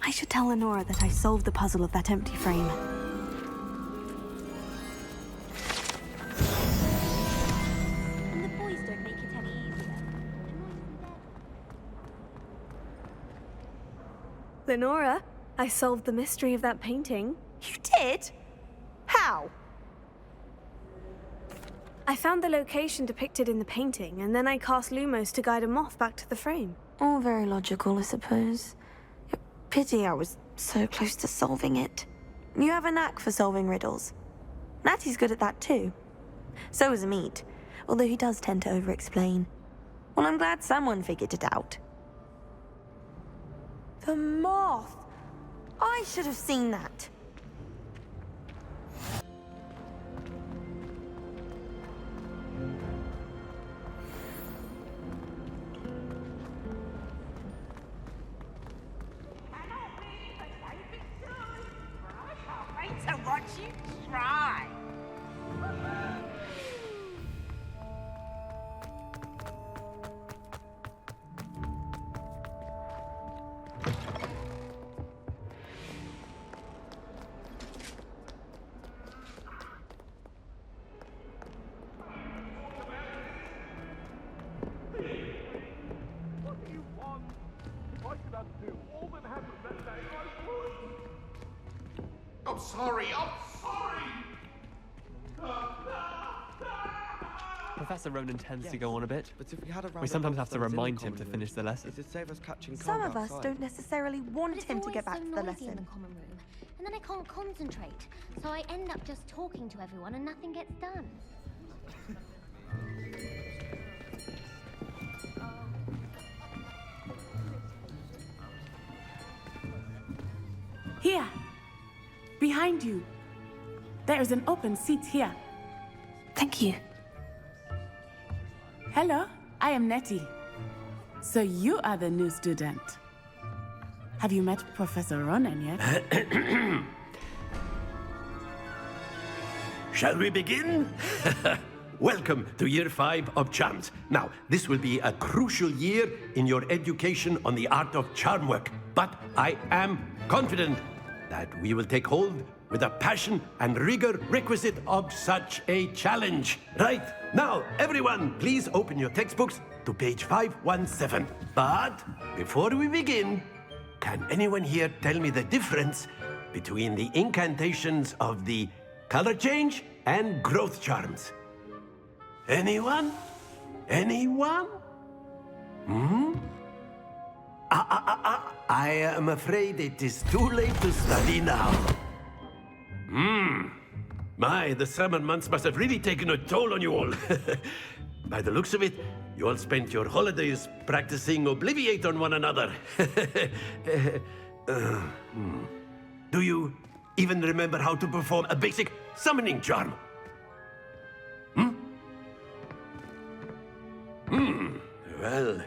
I should tell Lenora that I solved the puzzle of that empty frame. And the boys don't make it any easier. Lenora, I solved the mystery of that painting. You did? How? I found the location depicted in the painting, and then I cast Lumos to guide a moth back to the frame. All very logical, I suppose. Pity I was so close to solving it. You have a knack for solving riddles. Natty's good at that too. So is Amit, although he does tend to over-explain. Well, I'm glad someone figured it out. The moth! I should have seen that. To watch you try. What do you want? If I could undo all that happened that day, I would. I'm sorry, Professor Ronen tends to go on a bit. But if we had a round We sometimes have to remind him to finish the lesson. It'd save us catching Some cold of us outside. don't necessarily want him to get back to the In lesson. the common room, and then I can't concentrate, so I end up just talking to everyone and nothing gets done. Here! Behind you! There is an open seat here. Thank you. Hello, I am Nettie. So you are the new student. Have you met Professor Ronen yet? Shall we begin? Welcome to Year 5 of Charms. Now, this will be a crucial year in your education on the art of charm work. But I am confident that we will take hold with the passion and rigor requisite of such a challenge. Right, now, everyone, please open your textbooks to page 517. But before we begin, can anyone here tell me the difference between the incantations of the color change and growth charms? Anyone? Anyone? I am afraid it is too late to study now. My, the summer months must have really taken a toll on you all. By the looks of it, you all spent your holidays practicing Obliviate on one another. Do you even remember how to perform a basic summoning charm? Well,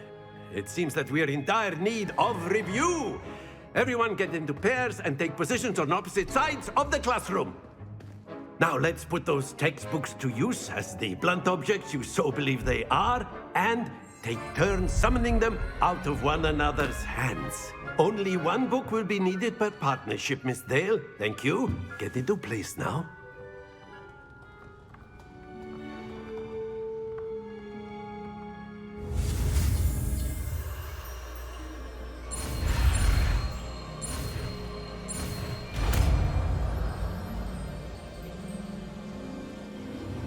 it seems that we are in dire need of review. Everyone get into pairs and take positions on opposite sides of the classroom. Now let's put those textbooks to use as the blunt objects you so believe they are, and take turns summoning them out of one another's hands. Only one book will be needed per partnership, Miss Dale. Thank you. Get into place now.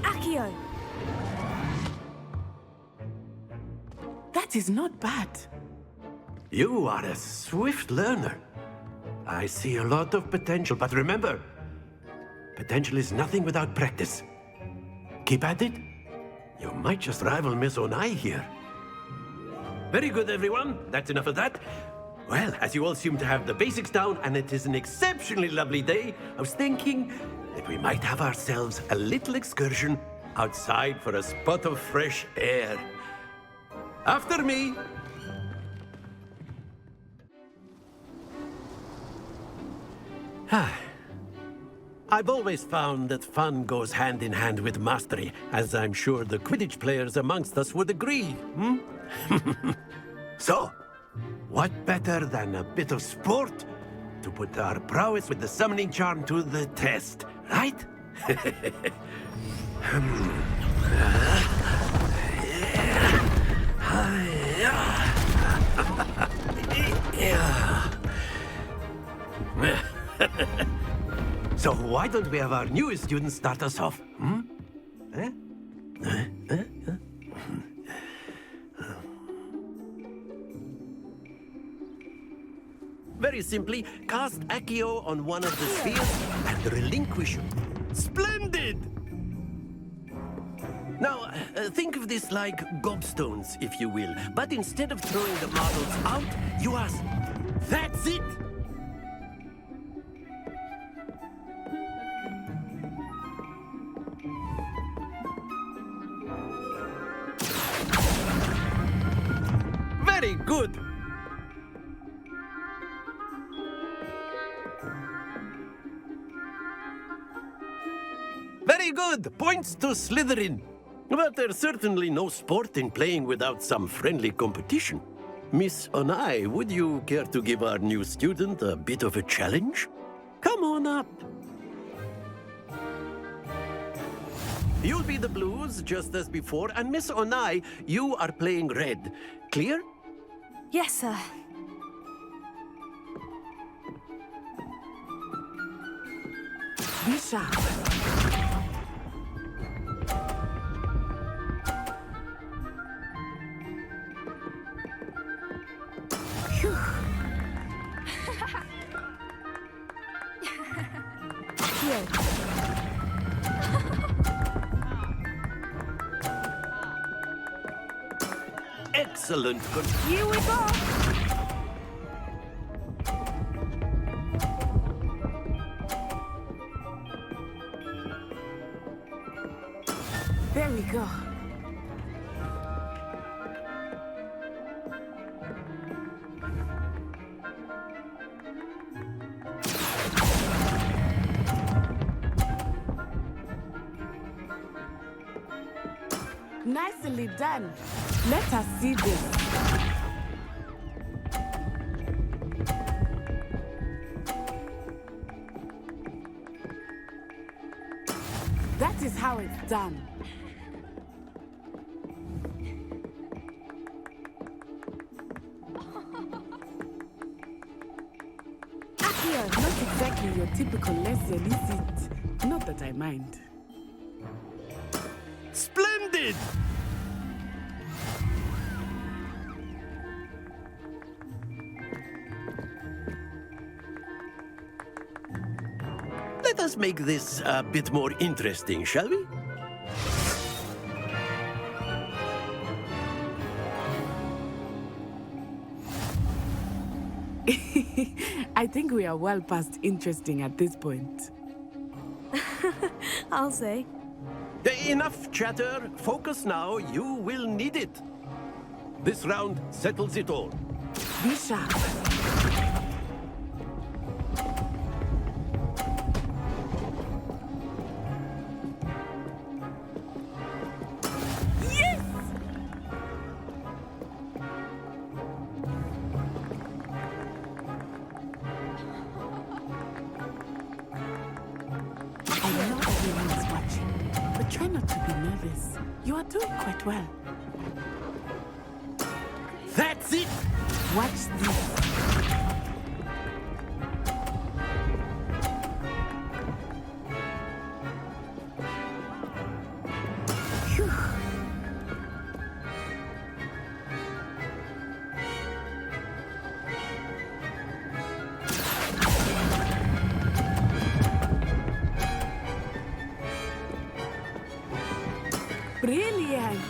Accio! That is not bad. You are a swift learner. I see a lot of potential, but remember, potential is nothing without practice. Keep at it. You might just rival Miss Onai here. Very good, everyone. That's enough of that. Well, as you all seem to have the basics down, and it is an exceptionally lovely day, I was thinking that we might have ourselves a little excursion outside for a spot of fresh air. After me. I've always found that fun goes hand in hand with mastery, as I'm sure the Quidditch players amongst us would agree, So, what better than a bit of sport to put our prowess with the summoning charm to the test, right? So why don't we have our newest student start us off? Eh? Very simply, cast Accio on one of the spheres and relinquish it. Splendid! Now, think of this like gobstones, if you will. But instead of throwing the marbles out, you ask, "That's it!" Very good! Very good! Points to Slytherin. But there's certainly no sport in playing without some friendly competition. Miss Onai, would you care to give our new student a bit of a challenge? Come on up. You'll be the blues, just as before, and Miss Onai, you are playing red. Clear? Yes, sir. Be sharp. Phew. Here. Excellent. Here we go. There we go. Nicely done. Let us see this. That is how it's done. Accio, not exactly your typical lesson, is it? Not that I mind. Splendid! Let us make this a bit more interesting, shall we? I think we are well past interesting at this point. I'll say. Enough chatter. Focus now. You will need it. This round settles it all. Be sharp. Yes! I know everyone is watching, but try not to be nervous. You are doing quite well. That's it! Watch this. Phew. Brilliant!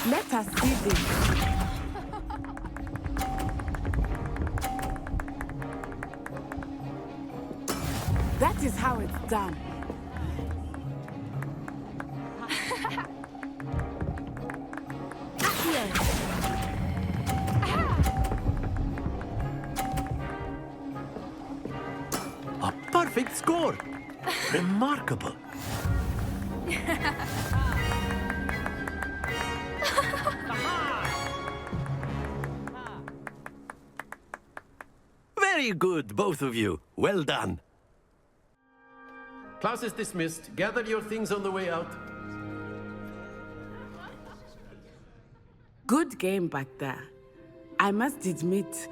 Let us see this. That is how it's done. A perfect score! Remarkable. Very good, both of you. Well done. Class is dismissed. Gather your things on the way out. Good game back there. I must admit,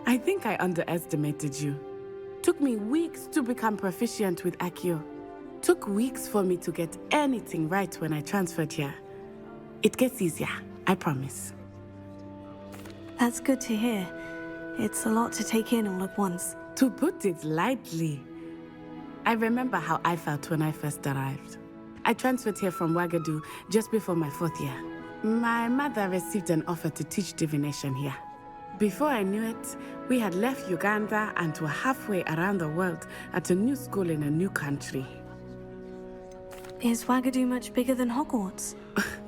I think I underestimated you. Took me weeks to become proficient with Accio. Took weeks for me to get anything right when I transferred here. It gets easier, I promise. That's good to hear. It's a lot to take in all at once. To put it lightly, I remember how I felt when I first arrived. I transferred here from Wagadu just before my 4th year. My mother received an offer to teach divination here. Before I knew it, we had left Uganda and were halfway around the world at a new school in a new country. Is Wagadu much bigger than Hogwarts?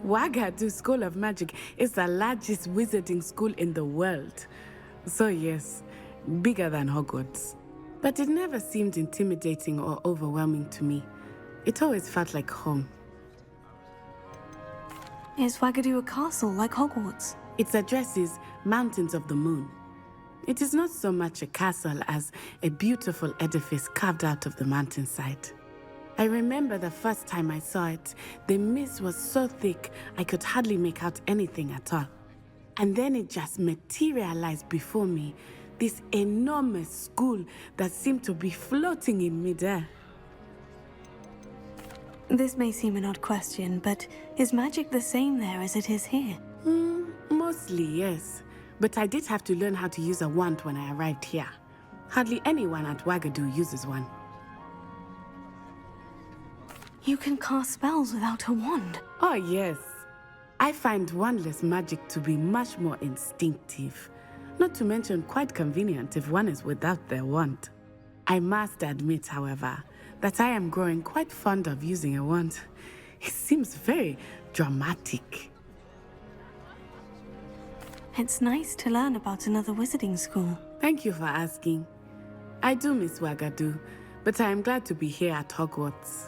Wagadu School of Magic is the largest wizarding school in the world. So yes, bigger than Hogwarts. But it never seemed intimidating or overwhelming to me. It always felt like home. Is Wagadu a castle like Hogwarts? Its address is Mountains of the Moon. It is not so much a castle as a beautiful edifice carved out of the mountainside. I remember the first time I saw it, the mist was so thick I could hardly make out anything at all. And then it just materialized before me, this enormous school that seemed to be floating in midair. This may seem an odd question, but is magic the same there as it is here? Mostly, yes. But I did have to learn how to use a wand when I arrived here. Hardly anyone at Wagadu uses one. You can cast spells without a wand? Oh, yes. I find wandless magic to be much more instinctive. Not to mention quite convenient if one is without their wand. I must admit, however, that I am growing quite fond of using a wand. It seems very dramatic. It's nice to learn about another wizarding school. Thank you for asking. I do miss Wagadu, but I am glad to be here at Hogwarts.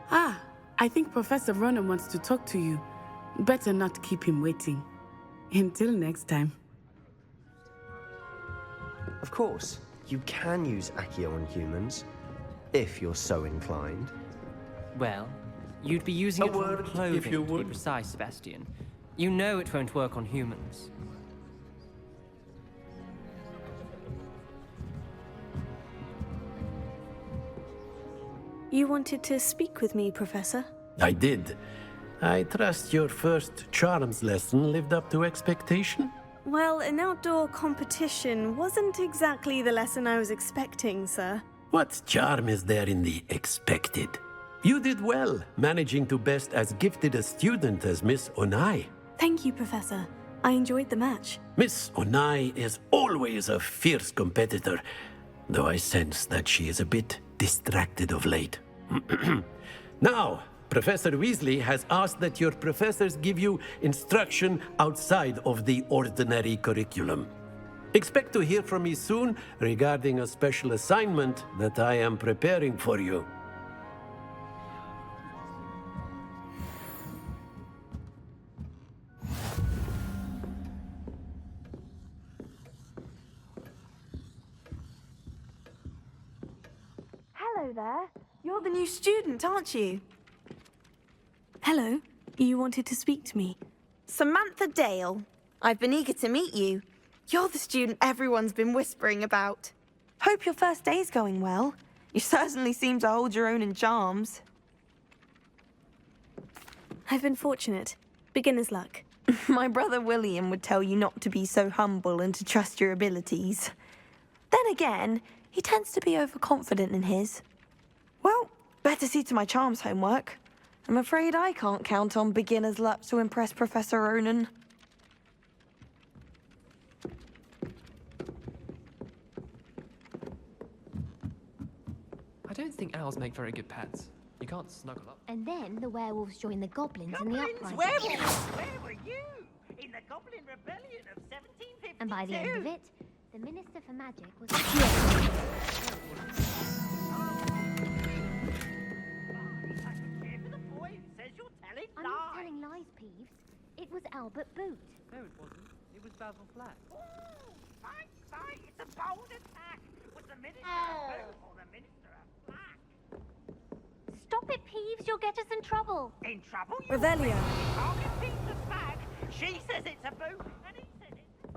Ah, I think Professor Ronen wants to talk to you. Better not keep him waiting. Until next time. Of course, you can use Accio on humans, if you're so inclined. Well, you'd be using it word, on clothing, if you to be would. precise, Sebastian. You know it won't work on humans. You wanted to speak with me, Professor? I did. I trust your first charms lesson lived up to expectation? Well, an outdoor competition wasn't exactly the lesson I was expecting, sir. What charm is there in the expected? You did well, managing to best as gifted a student as Miss Onai. Thank you, Professor. I enjoyed the match. Miss Onai is always a fierce competitor, though I sense that she is a bit distracted of late. Now, Professor Weasley has asked that your professors give you instruction outside of the ordinary curriculum. Expect to hear from me soon regarding a special assignment that I am preparing for you. Hello there. You're the new student, aren't you? Hello. You wanted to speak to me? Samantha Dale. I've been eager to meet you. You're the student everyone's been whispering about. Hope your first day's going well. You certainly seem to hold your own in charms. I've been fortunate. Beginner's luck. My brother William would tell you not to be so humble and to trust your abilities. Then again, he tends to be overconfident in his. Well, better see to my charms homework. I'm afraid I can't count on beginner's luck to impress Professor Ronen. I don't think owls make very good pets. You can't snuggle up. And then the werewolves join the goblins in the uprising. Werewolves! Where were you? In the Goblin Rebellion of 1752? And by the end of it, the Minister for Magic was... I'm not telling lies, Peeves. It was Albert Boot. No, it wasn't. It was Basil Flack. Fight! It's a bold attack! it, Peeves. You'll get us in trouble. In trouble? Revelio. Target Peeves' bag. She says it's a boo, and he says it's...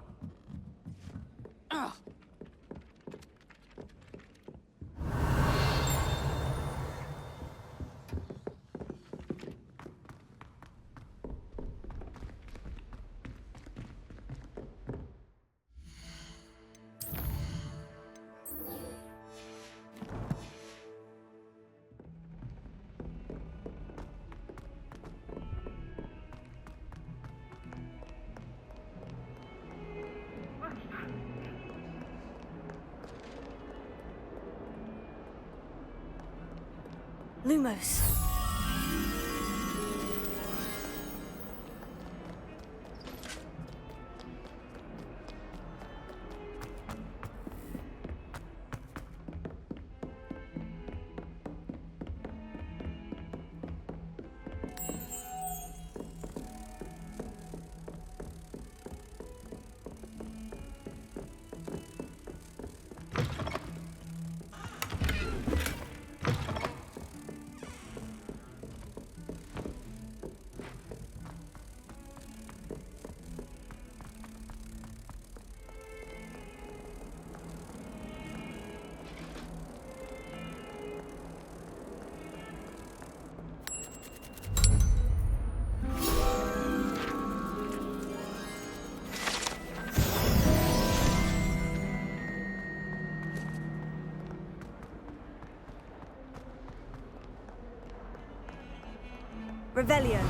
Ugh. Lumos. Revelio.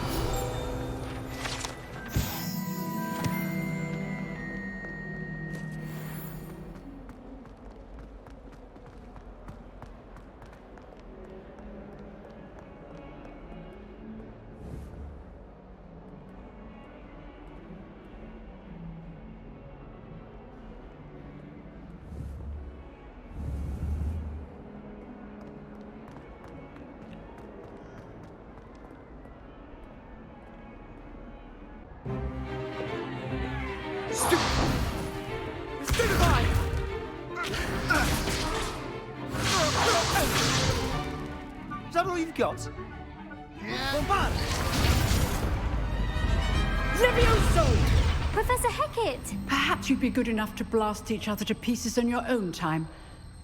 Is that all you've got? Bombard! Levioso! Professor Hecat! Perhaps you'd be good enough to blast each other to pieces in your own time.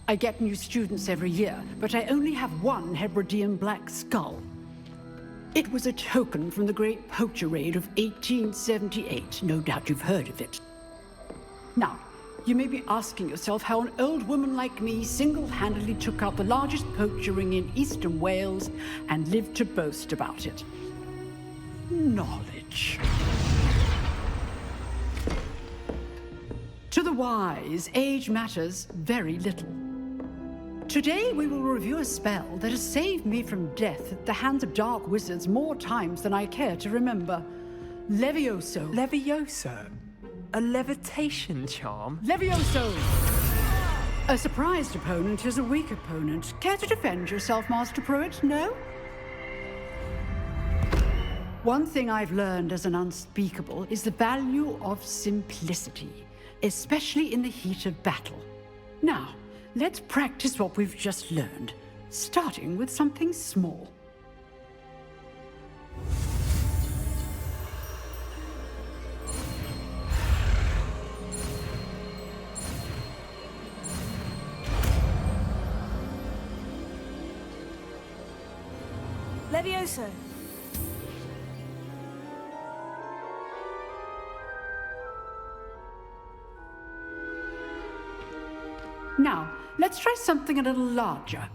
I get new students every year, but I only have one Hebridean black skull. It was a token from the Great Poacher Raid of 1878. No doubt you've heard of it. Now, you may be asking yourself how an old woman like me single-handedly took out the largest poacher ring in eastern Wales and lived to boast about it. Knowledge. To the wise, age matters very little. Today we will review a spell that has saved me from death at the hands of dark wizards more times than I care to remember. Levioso. Levioso? A levitation charm? Levioso! A surprised opponent is a weak opponent. Care to defend yourself, Master Pruitt? No? One thing I've learned as an unspeakable is the value of simplicity, especially in the heat of battle. Now, let's practice what we've just learned, starting with something small. Levioso. Now, let's try something a little larger.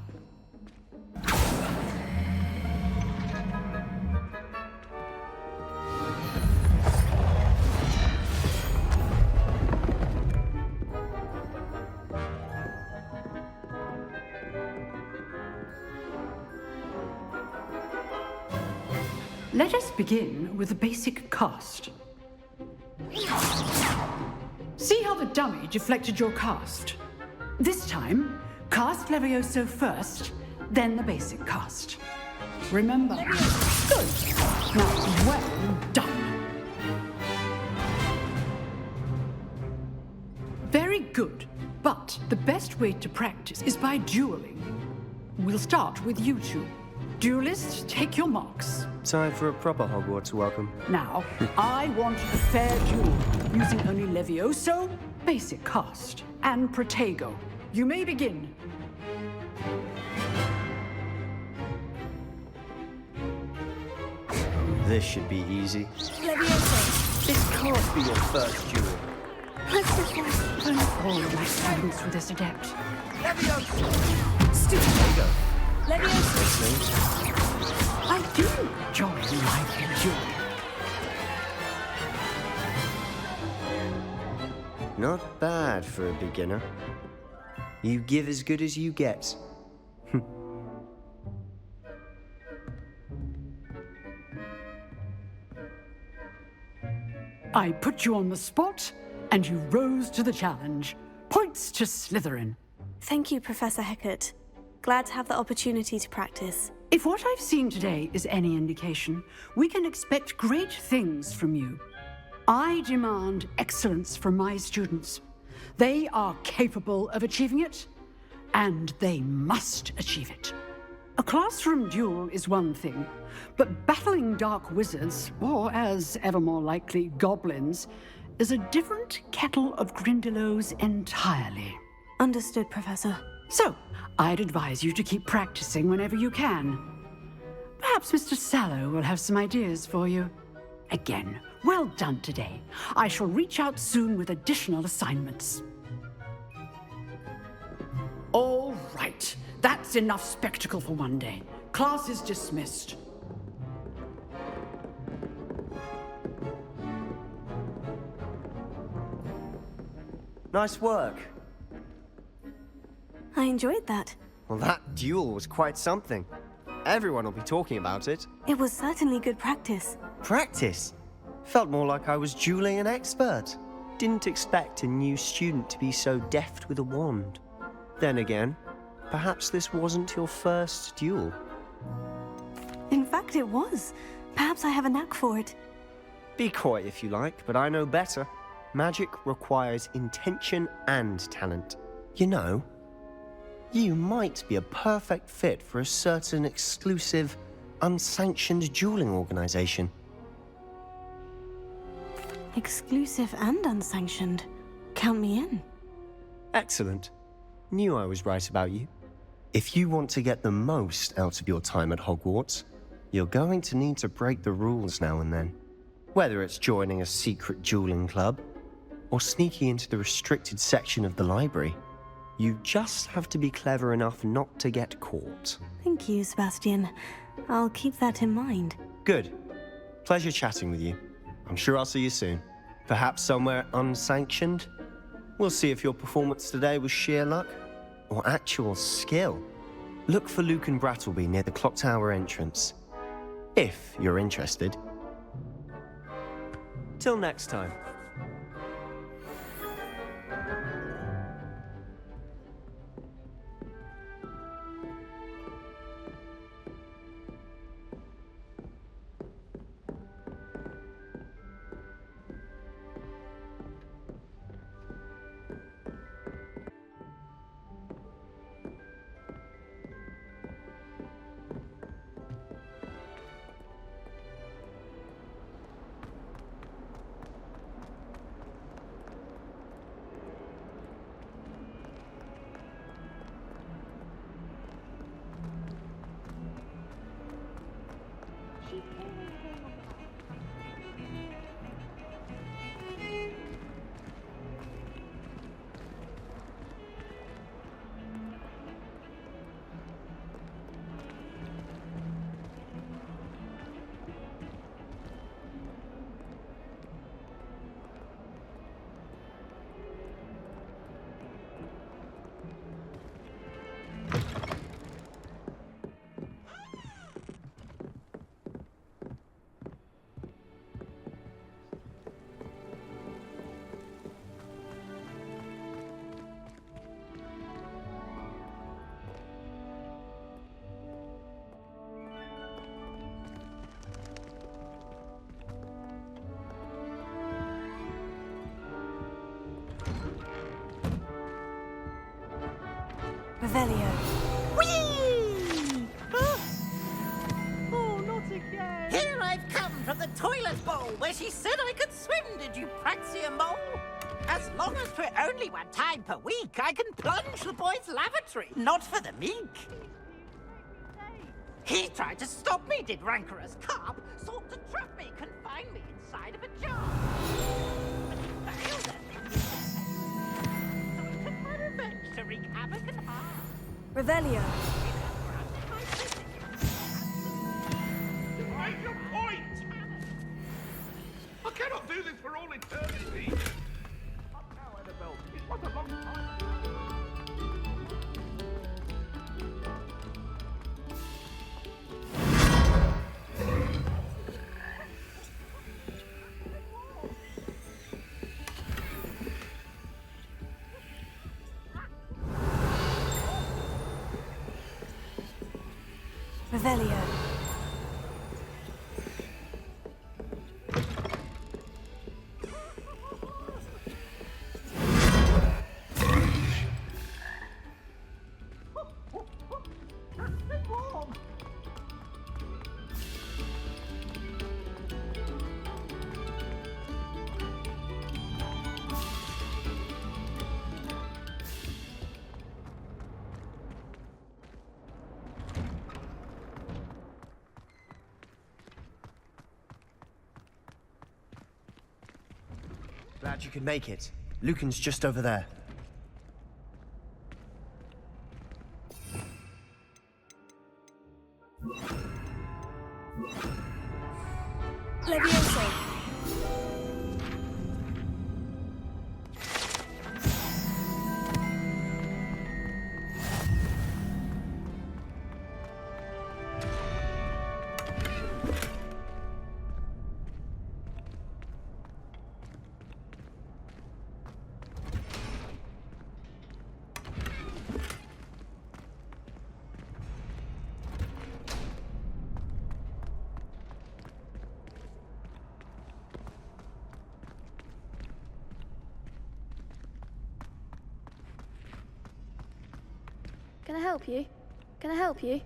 Let us begin with the basic cast. See how the dummy deflected your cast? This time, cast Levioso first, then the basic cast. Remember. Good. Now, well done. Very good. But the best way to practice is by dueling. We'll start with you two. Duelists, take your marks. Time for a proper Hogwarts welcome. Now, I want a fair duel, using only Levioso, basic cast, and Protego. You may begin. This should be easy. Levioso. This can't be your first duel. Burn all of my silence for this adept. Levioso. Stupid. Levioso. I do enjoy life duel. Not bad for a beginner. You give as good as you get. I put you on the spot, and you rose to the challenge. Points to Slytherin. Thank you, Professor Hecat. Glad to have the opportunity to practice. If what I've seen today is any indication, we can expect great things from you. I demand excellence from my students. They are capable of achieving it, and they must achieve it. A classroom duel is one thing, but battling dark wizards, or as ever more likely, goblins, is a different kettle of Grindylows entirely. Understood, Professor. So, I'd advise you to keep practicing whenever you can. Perhaps Mr. Sallow will have some ideas for you. Again, well done today. I shall reach out soon with additional assignments. All right. That's enough spectacle for one day. Class is dismissed. Nice work. I enjoyed that. Well, that duel was quite something. Everyone will be talking about it. It was certainly good practice. Practice? Felt more like I was dueling an expert. Didn't expect a new student to be so deft with a wand. Then again, perhaps this wasn't your first duel. In fact, it was. Perhaps I have a knack for it. Be coy if you like, but I know better. Magic requires intention and talent. You know, you might be a perfect fit for a certain exclusive, unsanctioned dueling organization. Exclusive and unsanctioned. Count me in. Excellent. Knew I was right about you. If you want to get the most out of your time at Hogwarts, you're going to need to break the rules now and then. Whether it's joining a secret dueling club, or sneaking into the restricted section of the library, you just have to be clever enough not to get caught. Thank you, Sebastian. I'll keep that in mind. Good. Pleasure chatting with you. I'm sure I'll see you soon. Perhaps somewhere unsanctioned? We'll see if your performance today was sheer luck or actual skill. Look for Lucan Brattleby near the clock tower entrance, if you're interested. Till next time. Revelio. Whee! from the toilet bowl where she said I could swim, did you praxia mole? As long as for only 1 time per week, I can plunge the boy's lavatory, not for the meek. He tried to stop me, did rancorous carp, sought to trap me, confine me inside of a jar. But he failed at it. So I took my revenge to wreak havoc and harm. Revelio. Make your point! I cannot do this for all eternity! Not now, Annabelle. It was a long time. Revelio. Glad you could make it. Lucan's just over there. Levioso. Can I help you? Can I help you?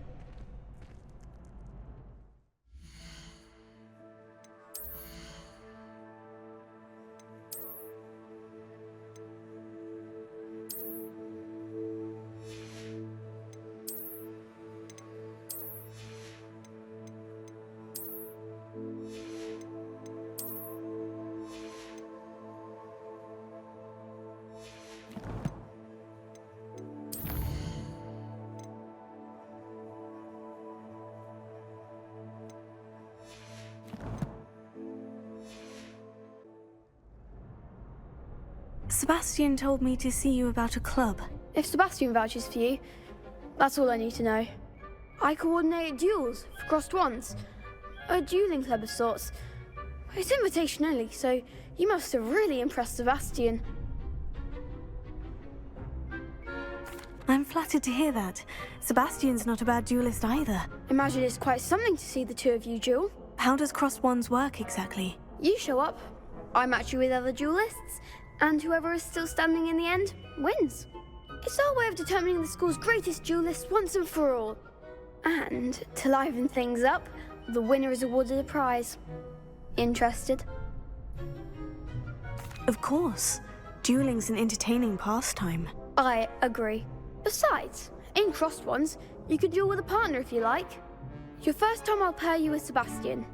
Sebastian told me to see you about a club. If Sebastian vouches for you, that's all I need to know. I coordinate duels for crossed wands. A dueling club of sorts. It's invitation only, so you must have really impressed Sebastian. I'm flattered to hear that. Sebastian's not a bad duelist either. Imagine it's quite something to see the two of you duel. How does crossed wands work exactly? You show up, I match you with other duelists, and whoever is still standing in the end wins. It's our way of determining the school's greatest duelist once and for all. And to liven things up, the winner is awarded a prize. Interested? Of course. Dueling's an entertaining pastime. I agree. Besides, in crossed ones, you could duel with a partner if you like. Your first time I'll pair you with Sebastian.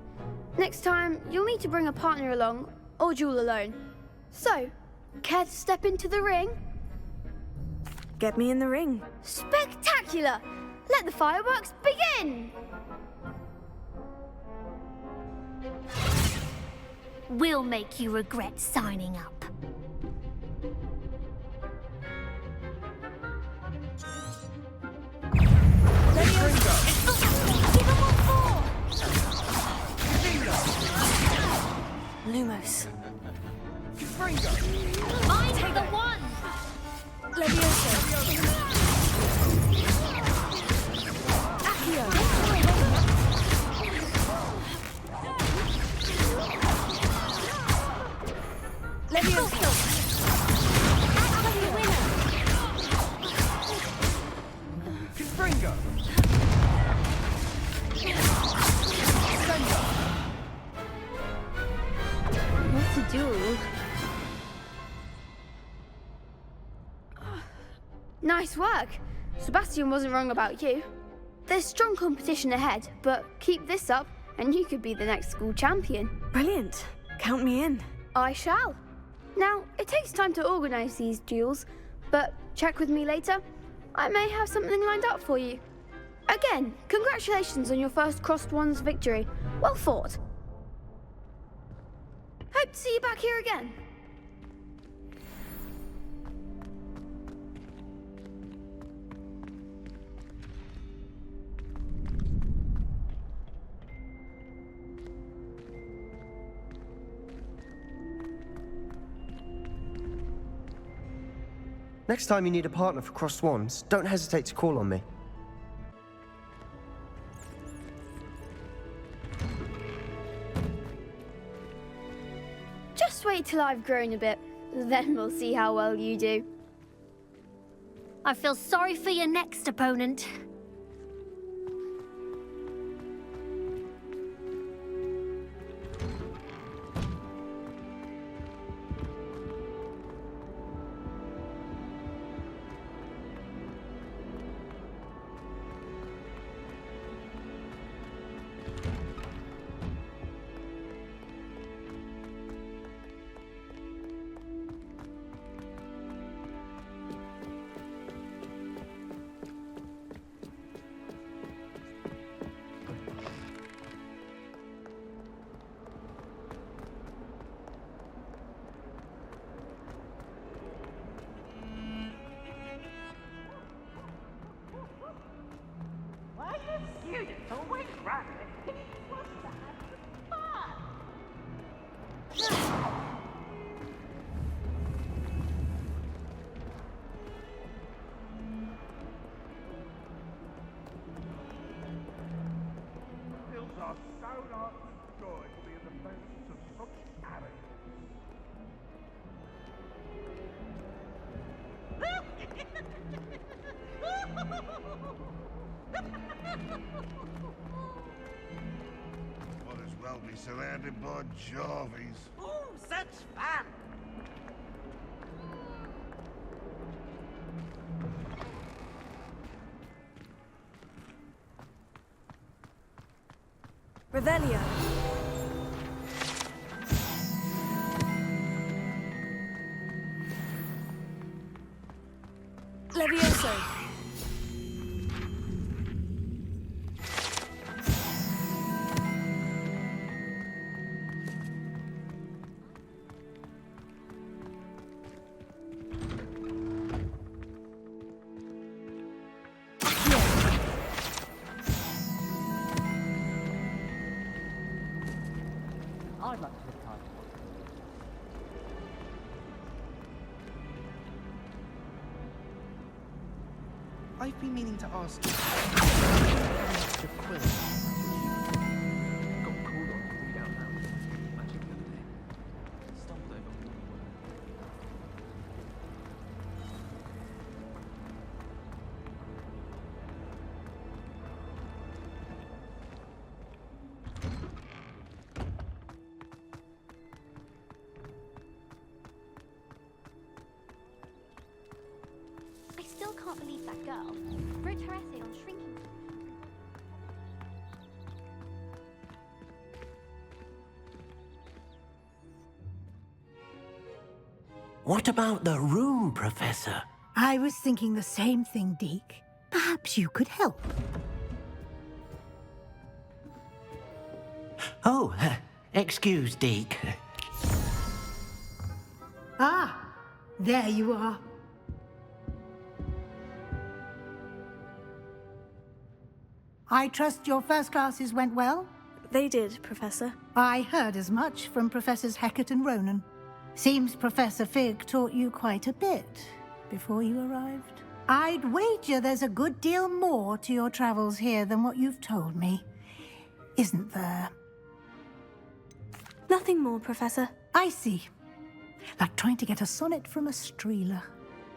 Next time, you'll need to bring a partner along, or duel alone. So, care to step into the ring? Get me in the ring. Spectacular! Let the fireworks begin! We'll make you regret signing up. Lumos. Mine take the one! Levioso. Accio. Levioso. Confringo. duel. Nice work. Sebastian wasn't wrong about you. There's strong competition ahead, but keep this up and you could be the next school champion. Brilliant. Count me in. I shall. Now, it takes time to organise these duels, but check with me later. I may have something lined up for you. Again, congratulations on your first Crossed Wands victory. Well fought. Hope to see you back here again. Next time you need a partner for Crossed Wands, don't hesitate to call on me. Just wait till I've grown a bit, then we'll see how well you do. I feel sorry for your next opponent. Why do students always run when he wants to have some fun? Hills are so not good to be in the presence of such arrogance. Might as well be surrounded by Jarvies. Oh, such fun! Revelio. Levioso. I'd like to retire. I've been meaning to ask you. The quill. Got called on to read out loud magic the other day. Stumbled over all the words. I still can't believe that girl wrote her essay on shrinking. What about the room, Professor? I was thinking the same thing, Deke. Perhaps you could help. Oh, excuse, Deke. Ah, there you are. I trust your first classes went well? They did, Professor. I heard as much from Professors Hecat and Ronen. Seems Professor Fig taught you quite a bit before you arrived. I'd wager there's a good deal more to your travels here than what you've told me. Isn't there? Nothing more, Professor. I see. Like trying to get a sonnet from a streeler.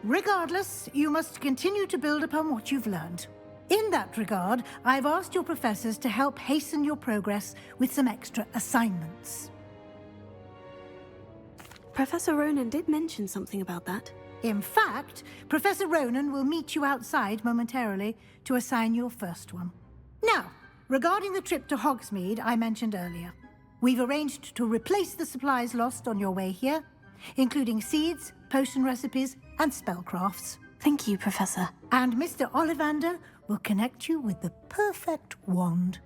Regardless, you must continue to build upon what you've learned. In that regard, I've asked your professors to help hasten your progress with some extra assignments. Professor Ronen did mention something about that. In fact, Professor Ronen will meet you outside momentarily to assign your first one. Now, regarding the trip to Hogsmeade I mentioned earlier, we've arranged to replace the supplies lost on your way here, including seeds, potion recipes, and spellcrafts. Thank you, Professor. And Mr. Ollivander will connect you with the perfect wand.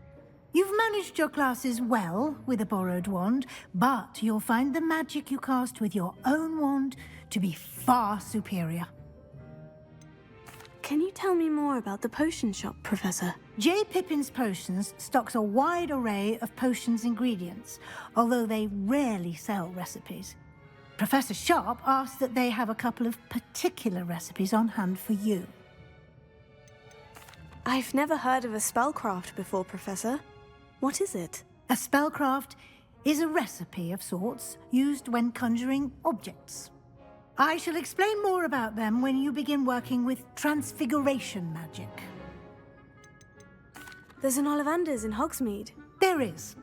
You've managed your classes well with a borrowed wand, but you'll find the magic you cast with your own wand to be far superior. Can you tell me more about the potion shop, Professor? J. Pippin's Potions stocks a wide array of potions ingredients, although they rarely sell recipes. Professor Sharp asked that they have a couple of particular recipes on hand for you. I've never heard of a spellcraft before, Professor. What is it? A spellcraft is a recipe of sorts used when conjuring objects. I shall explain more about them when you begin working with transfiguration magic. There's an Ollivander's in Hogsmeade. There is.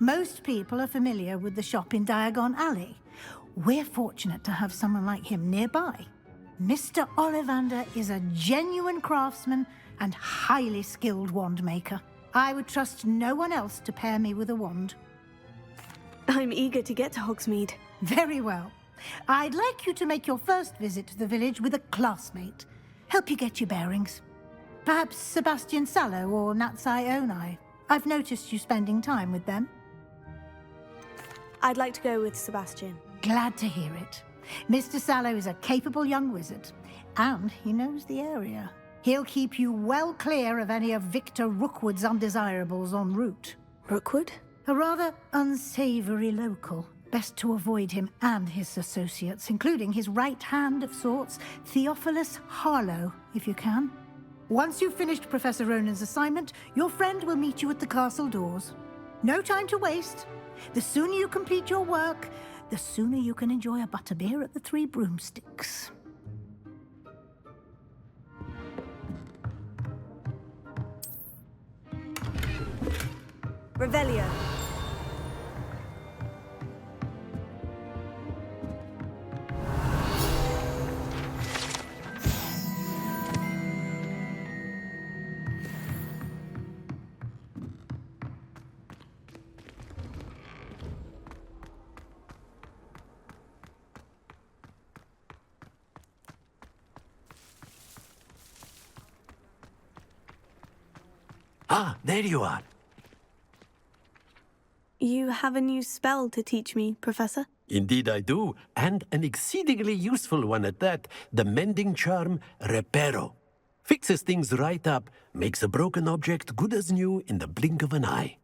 Most people are familiar with the shop in Diagon Alley. We're fortunate to have someone like him nearby. Mr. Ollivander is a genuine craftsman and highly skilled wand maker. I would trust no one else to pair me with a wand. I'm eager to get to Hogsmeade. Very well. I'd like you to make your first visit to the village with a classmate. Help you get your bearings. Perhaps Sebastian Sallow or Natsai Onai. I've noticed you spending time with them. I'd like to go with Sebastian. Glad to hear it. Mr. Sallow is a capable young wizard, and he knows the area. He'll keep you well clear of any of Victor Rookwood's undesirables en route. Rookwood? A rather unsavory local. Best to avoid him and his associates, including his right hand of sorts, Theophilus Harlow, if you can. Once you've finished Professor Ronen's assignment, your friend will meet you at the castle doors. No time to waste. The sooner you complete your work, the sooner you can enjoy a butterbeer at the Three Broomsticks. Revelio. Ah, there you are. You have a new spell to teach me, Professor? Indeed I do, and an exceedingly useful one at that, the mending charm Reparo. Fixes things right up, makes a broken object good as new in the blink of an eye.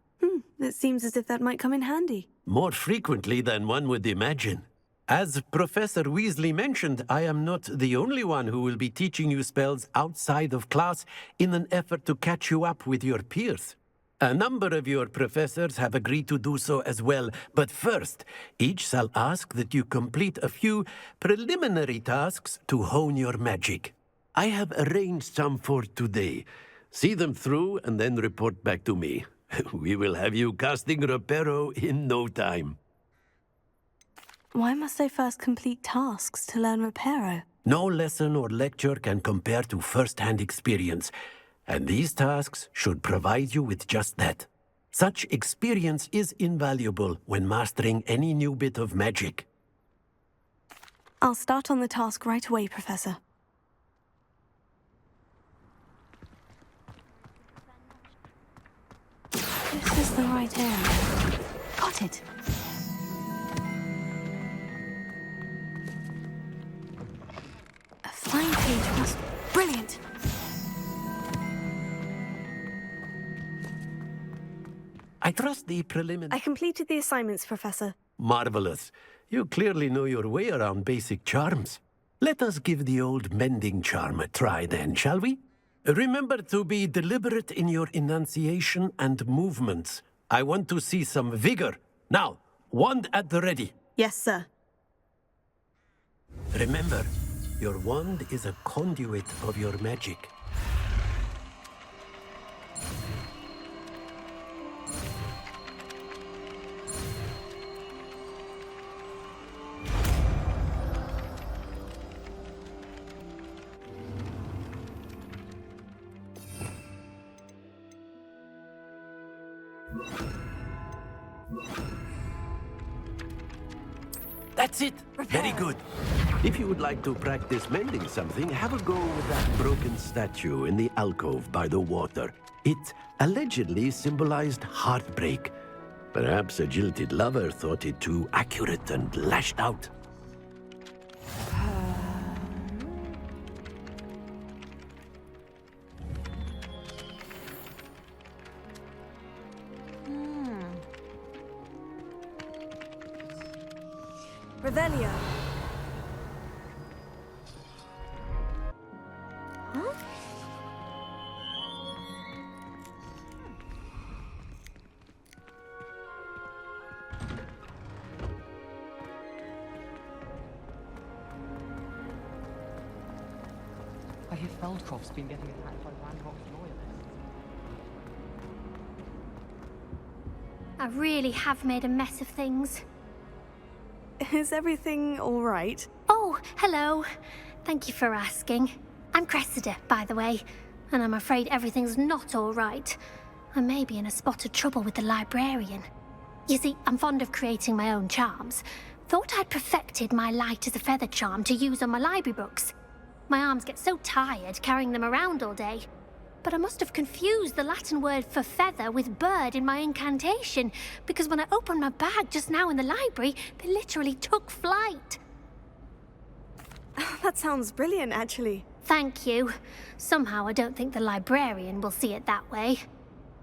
It seems as if that might come in handy. More frequently than one would imagine. As Professor Weasley mentioned, I am not the only one who will be teaching you spells outside of class in an effort to catch you up with your peers. A number of your professors have agreed to do so as well, but first, each shall ask that you complete a few preliminary tasks to hone your magic. I have arranged some for today. See them through and then report back to me. We will have you casting Reparo in no time. Why must I first complete tasks to learn Reparo? No lesson or lecture can compare to first-hand experience, and these tasks should provide you with just that. Such experience is invaluable when mastering any new bit of magic. I'll start on the task right away, Professor. This is the right area. Got it. A flying page must... Brilliant! I trust the preliminary... I completed the assignments, Professor. Marvelous. You clearly know your way around basic charms. Let us give the old mending charm a try then, shall we? Remember to be deliberate in your enunciation and movements. I want to see some vigor. Now, wand at the ready. Yes, sir. Remember, your wand is a conduit of your magic. That's it. Very good. If you would like to practice mending something, have a go with that broken statue in the alcove by the water. It allegedly symbolized heartbreak. Perhaps a jilted lover thought it too accurate and lashed out. Revelio. Huh? I hear Feldcroft's been getting attacked by Ranrok's loyalists. I really have made a mess of things. Is everything all right? Oh, hello. Thank you for asking. I'm Cressida, by the way, and I'm afraid everything's not all right. I may be in a spot of trouble with the librarian. You see, I'm fond of creating my own charms. Thought I'd perfected my light as a feather charm to use on my library books. My arms get so tired carrying them around all day. But I must have confused the Latin word for feather with bird in my incantation, because when I opened my bag just now in the library, they literally took flight. That sounds brilliant, actually. Thank you. Somehow I don't think the librarian will see it that way.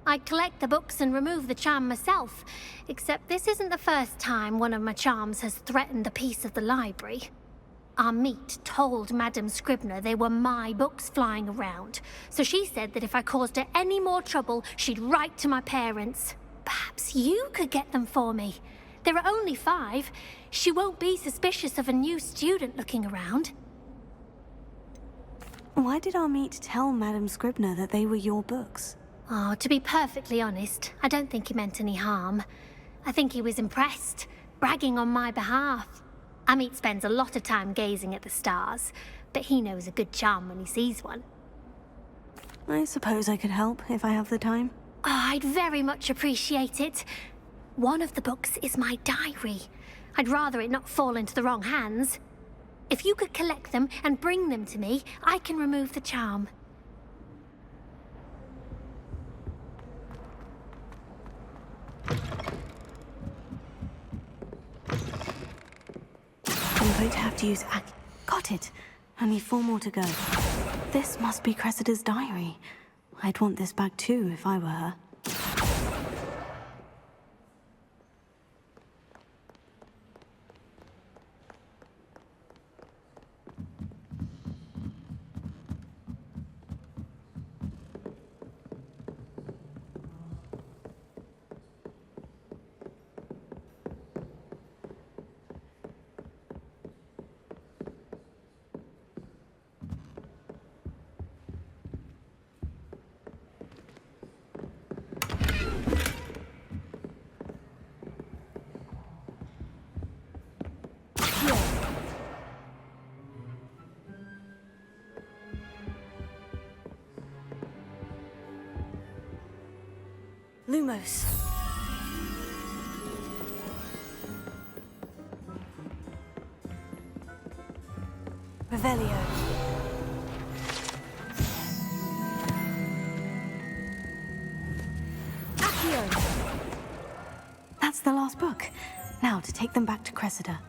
I collect the books and remove the charm myself, except this isn't the first time one of my charms has threatened the peace of the library. Our meet told Madame Scribner they were my books flying around, so she said that if I caused her any more trouble, she'd write to my parents. Perhaps you could get them for me. There are only 5. She won't be suspicious of a new student looking around. Why did our meet tell Madame Scribner that they were your books? Oh, to be perfectly honest, I don't think he meant any harm. I think he was impressed, bragging on my behalf. Amit spends a lot of time gazing at the stars, but he knows a good charm when he sees one. I suppose I could help if I have the time. Oh, I'd very much appreciate it. One of the books is my diary. I'd rather it not fall into the wrong hands. If you could collect them and bring them to me, I can remove the charm. I'm going to have to use Got it. Only 4 more to go. This must be Cressida's diary. I'd want this back too if I were her. Lumos. Revelio. Accio! That's the last book. Now to take them back to Cressida.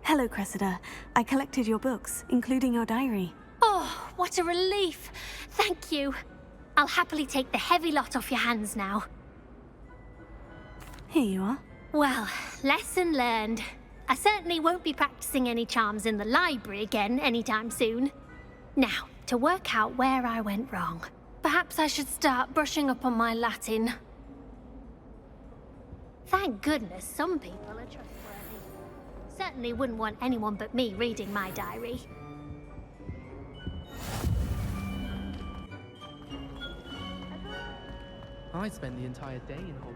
Hello, Cressida. I collected your books, including your diary. Oh, what a relief. Thank you. I'll happily take the heavy lot off your hands now. Here you are. Well, lesson learned. I certainly won't be practicing any charms in the library again anytime soon. Now, to work out where I went wrong. Perhaps I should start brushing up on my Latin. Thank goodness some people are trustworthy. Certainly wouldn't want anyone but me reading my diary. I spent the entire day in Hogsmeade.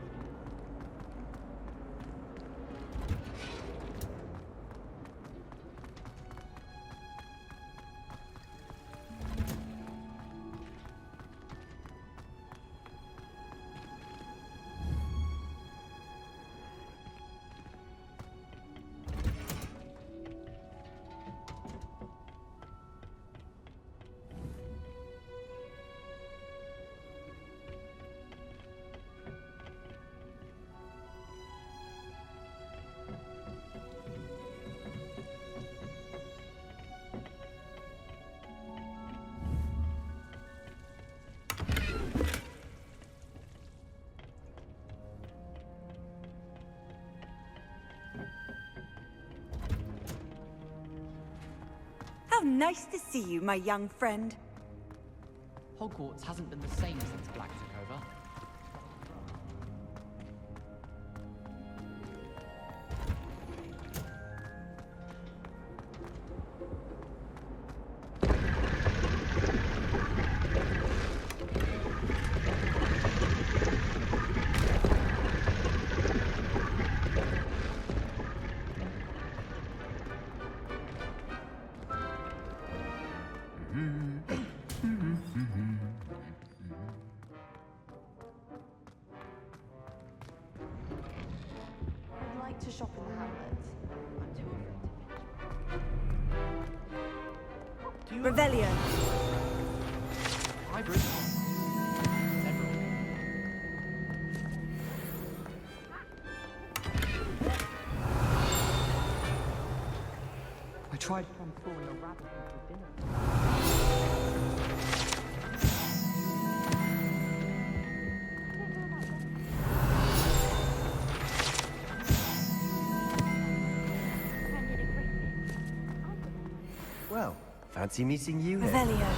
How nice to see you, my young friend. Hogwarts hasn't been the same since Black took over. To shop in the Hamlet. I'm too afraid to Revelio. I tried transforming a rabbit into a dinner. Well, fancy meeting you here. Revelio.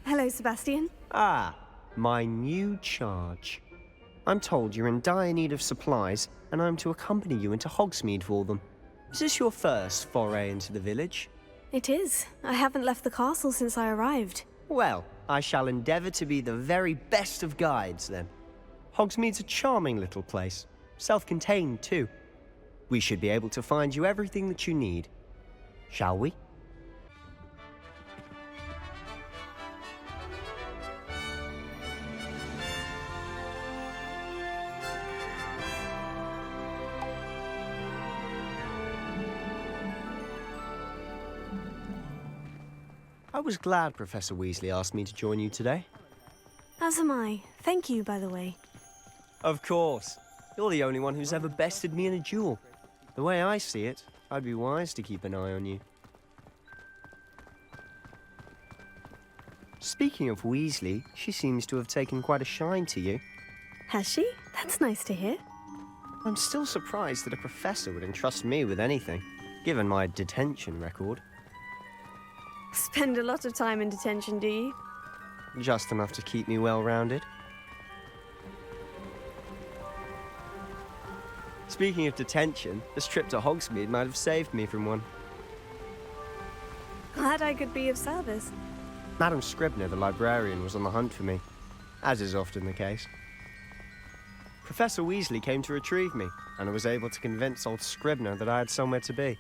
Hello, Sebastian. Ah, my new charge. I'm told you're in dire need of supplies, and I'm to accompany you into Hogsmeade for them. Is this your first foray into the village? It is. I haven't left the castle since I arrived. Well, I shall endeavour to be the very best of guides, then. Hogsmeade's a charming little place. Self-contained, too. We should be able to find you everything that you need. Shall we? I was glad Professor Weasley asked me to join you today. As am I. Thank you, by the way. Of course. You're the only one who's ever bested me in a duel. The way I see it, I'd be wise to keep an eye on you. Speaking of Weasley, she seems to have taken quite a shine to you. Has she? That's nice to hear. I'm still surprised that a professor would entrust me with anything, given my detention record. Spend a lot of time in detention, do you? Just enough to keep me well-rounded. Speaking of detention, this trip to Hogsmeade might have saved me from one. Glad I could be of service. Madam Scribner, the librarian, was on the hunt for me, as is often the case. Professor Weasley came to retrieve me, and I was able to convince old Scribner that I had somewhere to be.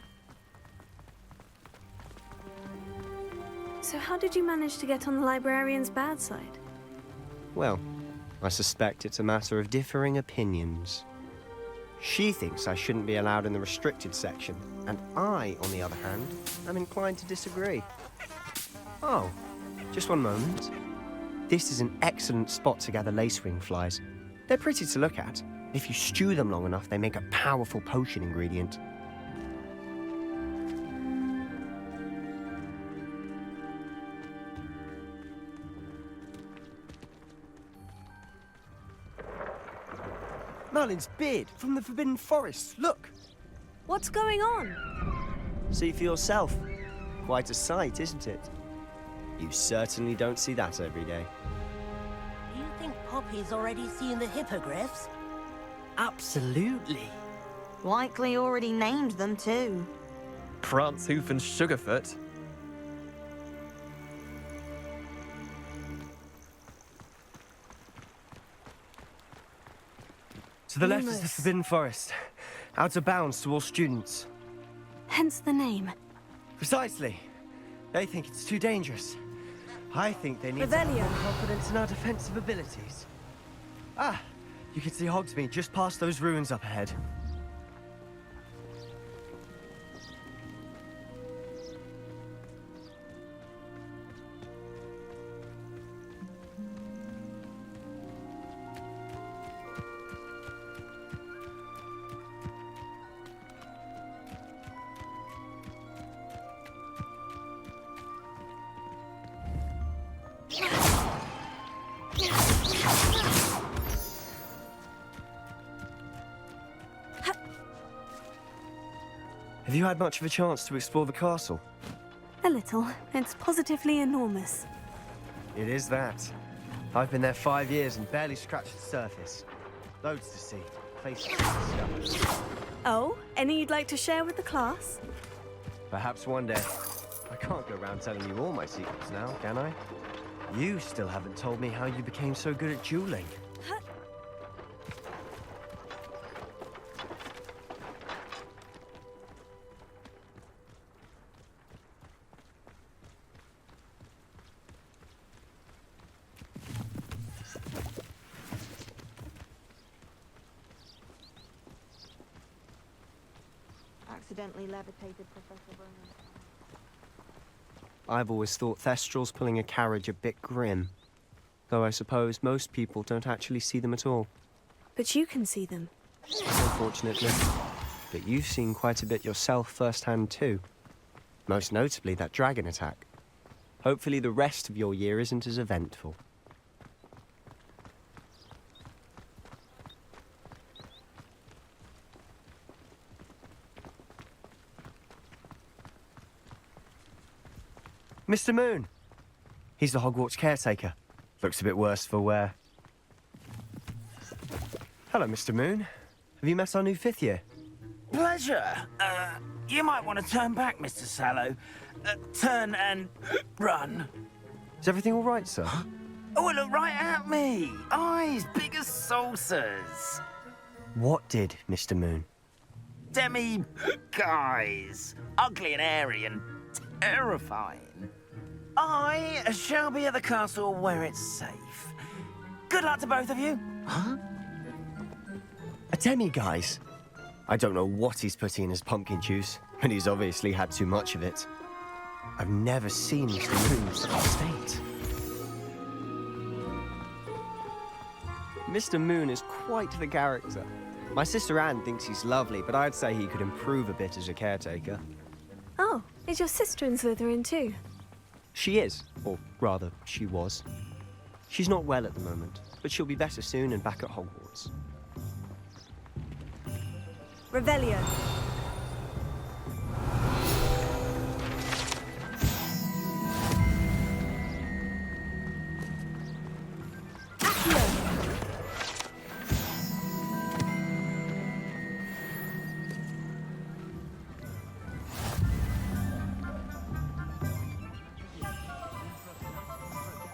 So how did you manage to get on the librarian's bad side? Well, I suspect it's a matter of differing opinions. She thinks I shouldn't be allowed in the restricted section, and I, on the other hand, am inclined to disagree. Oh, just one moment. This is an excellent spot to gather lacewing flies. They're pretty to look at. If you stew them long enough, they make a powerful potion ingredient. Merlin's beard from the Forbidden Forest, look! What's going on? See for yourself. Quite a sight, isn't it? You certainly don't see that every day. Do you think Poppy's already seen the hippogriffs? Absolutely. Likely already named them too. Prance, Hoof, and Sugarfoot. To the left is the Forbidden Forest. Out of bounds to all students. Hence the name. Precisely. They think it's too dangerous. I think they need Revelio. more confidence in our defensive abilities. Ah, you can see Hogsmeade just past those ruins up ahead. Have you had much of a chance to explore the castle? A little. It's positively enormous. It is that. I've been there 5 years and barely scratched the surface. Loads to see, places to discover. Oh, any you'd like to share with the class? Perhaps one day. I can't go around telling you all my secrets now, can I? You still haven't told me how you became so good at dueling. Accidentally levitated Professor Ronen. I've always thought Thestrals pulling a carriage a bit grim. Though I suppose most people don't actually see them at all. But you can see them. Unfortunately. But you've seen quite a bit yourself firsthand too. Most notably that dragon attack. Hopefully the rest of your year isn't as eventful. Mr. Moon! He's the Hogwarts caretaker. Looks a bit worse for wear. Hello, Mr. Moon. Have you met our new 5th year? Pleasure. You might want to turn back, Mr. Sallow. Turn and run. Is everything all right, sir? Oh, look right at me. Eyes big as saucers. What did, Mr. Moon? Guys. Ugly and airy and terrifying. I shall be at the castle where it's safe. Good luck to both of you. Huh? A demi-guise? I don't know what he's putting in his pumpkin juice, and he's obviously had too much of it. I've never seen Mr. Moon in such a state. Mr. Moon is quite the character. My sister Anne thinks he's lovely, but I'd say he could improve a bit as a caretaker. Oh, is your sister in Slytherin too? She is, or rather, she was. She's not well at the moment, but she'll be better soon and back at Hogwarts. Revelio.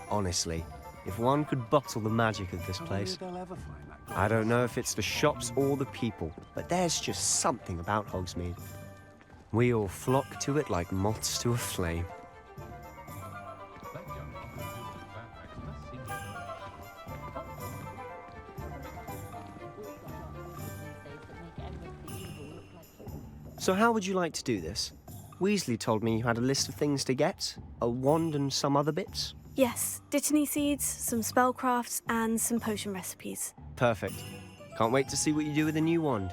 Honestly, if one could bottle the magic of this place. I don't know if it's the shops or the people, but there's just something about Hogsmeade. We all flock to it like moths to a flame. So how would you like to do this? Weasley told me you had a list of things to get, a wand and some other bits. Yes, dittany seeds, some spellcrafts, and some potion recipes. Perfect. Can't wait to see what you do with the new wand.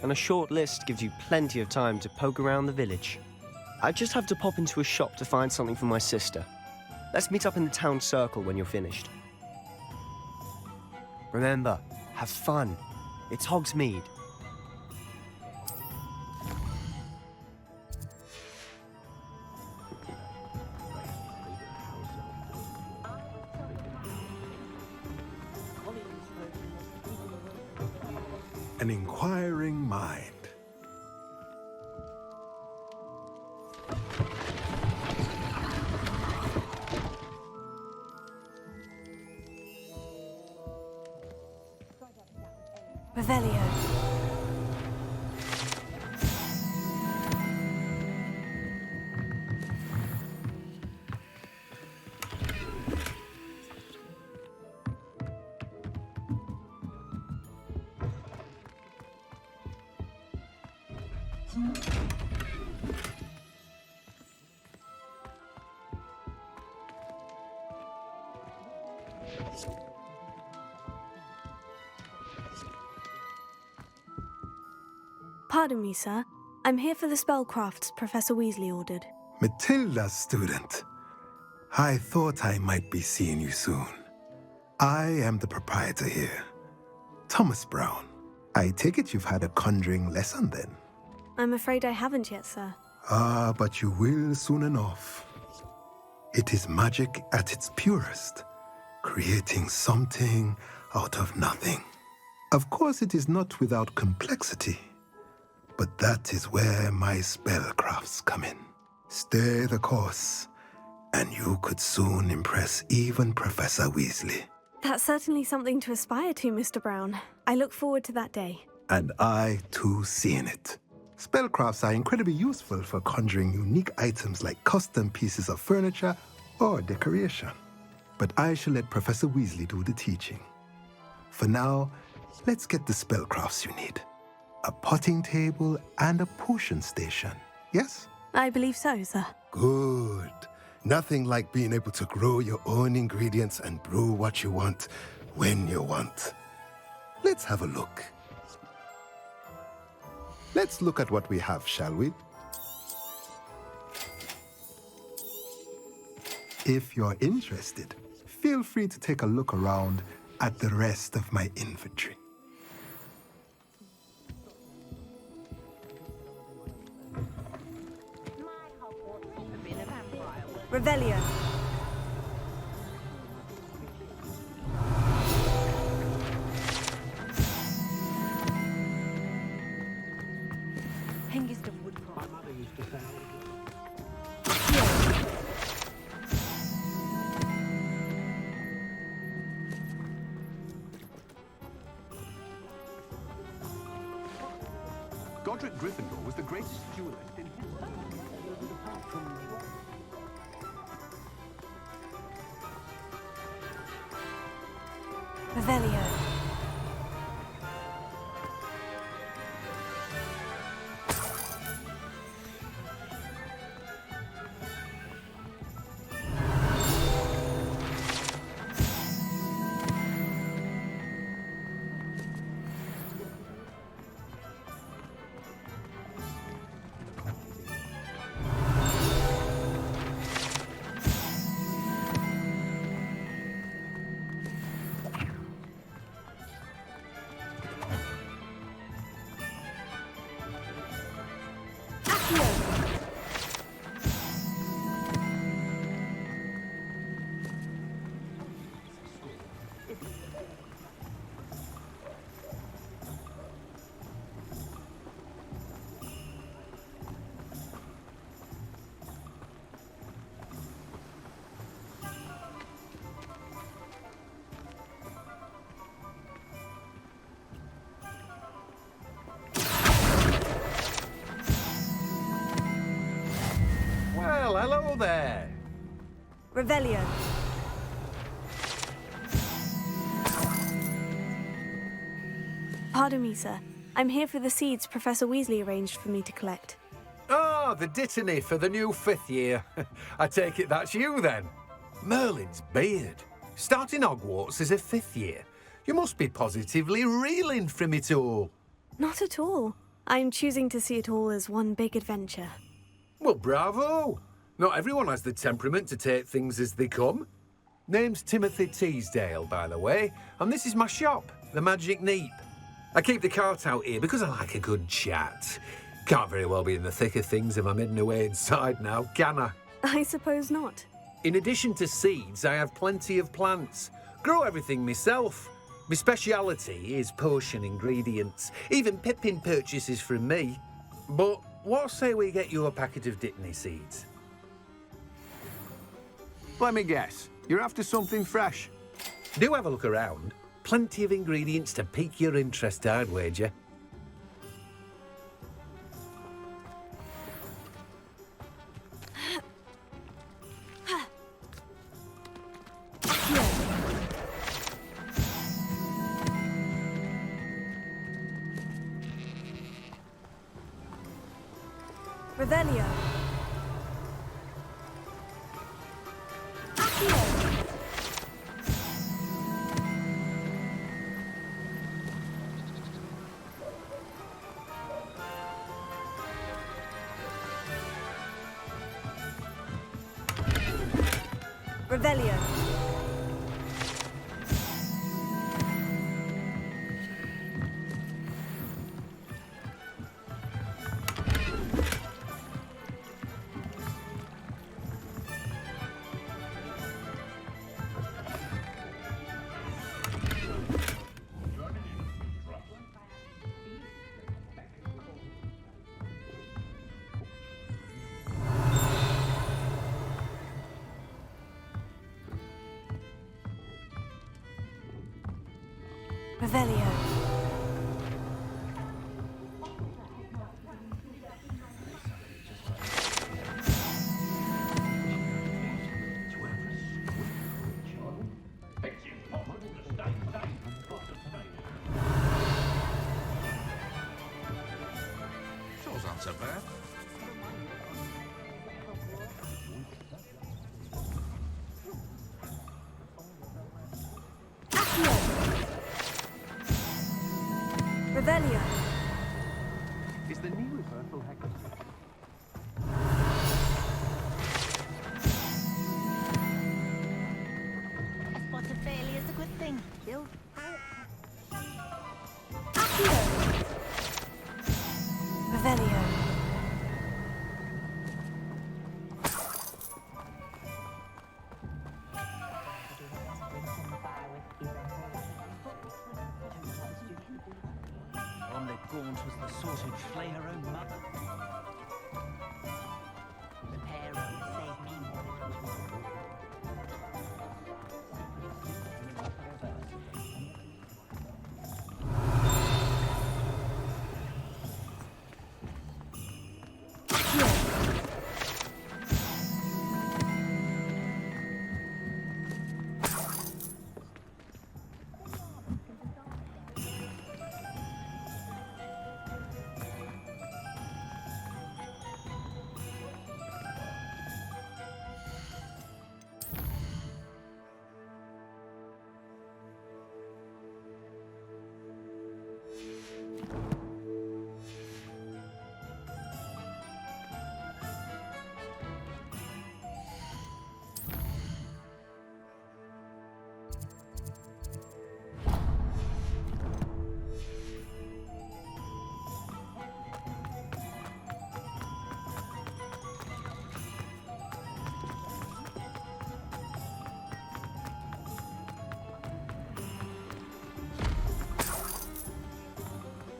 And a short list gives you plenty of time to poke around the village. I just have to pop into a shop to find something for my sister. Let's meet up in the town circle when you're finished. Remember, have fun. It's Hogsmeade. An inquiring mind. Revelio. Pardon me, sir. I'm here for the spellcrafts Professor Weasley ordered. Matilda's student. I thought I might be seeing you soon. I am the proprietor here, Thomas Brown. I take it you've had a conjuring lesson then? I'm afraid I haven't yet, sir. Ah, but you will soon enough. It is magic at its purest, creating something out of nothing. Of course, it is not without complexity, but that is where my spellcrafts come in. Stay the course, and you could soon impress even Professor Weasley. That's certainly something to aspire to, Mr. Brown. I look forward to that day. And I, too, seeing it. Spellcrafts are incredibly useful for conjuring unique items like custom pieces of furniture or decoration. But I shall let Professor Weasley do the teaching. For now, let's get the spellcrafts you need. A potting table and a potion station, yes? I believe so, sir. Good. Nothing like being able to grow your own ingredients and brew what you want when you want. Let's have a look. Let's look at what we have, shall we? If you're interested, feel free to take a look around at the rest of my inventory. Revelio. Godric Gryffindor was the greatest duelist in history. Revelio. Well, hello there. Revelio. Pardon me, sir. I'm here for the seeds Professor Weasley arranged for me to collect. Oh, the dittany for the new 5th year. I take it that's you, then? Merlin's beard. Starting Hogwarts as a 5th year. You must be positively reeling from it all. Not at all. I'm choosing to see it all as one big adventure. Well, bravo! Not everyone has the temperament to take things as they come. Name's Timothy Teasdale, by the way, and this is my shop, the Magic Neep. I keep the cart out here because I like a good chat. Can't very well be in the thick of things if I'm hidden away inside now, can I? I suppose not. In addition to seeds, I have plenty of plants. Grow everything myself. My speciality is potion ingredients. Even Pippin purchases from me. But what say we get you a packet of Dittany seeds? Let me guess. You're after something fresh. Do have a look around. Plenty of ingredients to pique your interest, I'd wager. Revelio. Revelio. Revelio. Shows aren't so bad. Revelio. Is the new reversal hacker? A spot of failure is a good thing. You'll... Revelio. Gaunt was the sort who'd flay her own mother. The pair would save me more.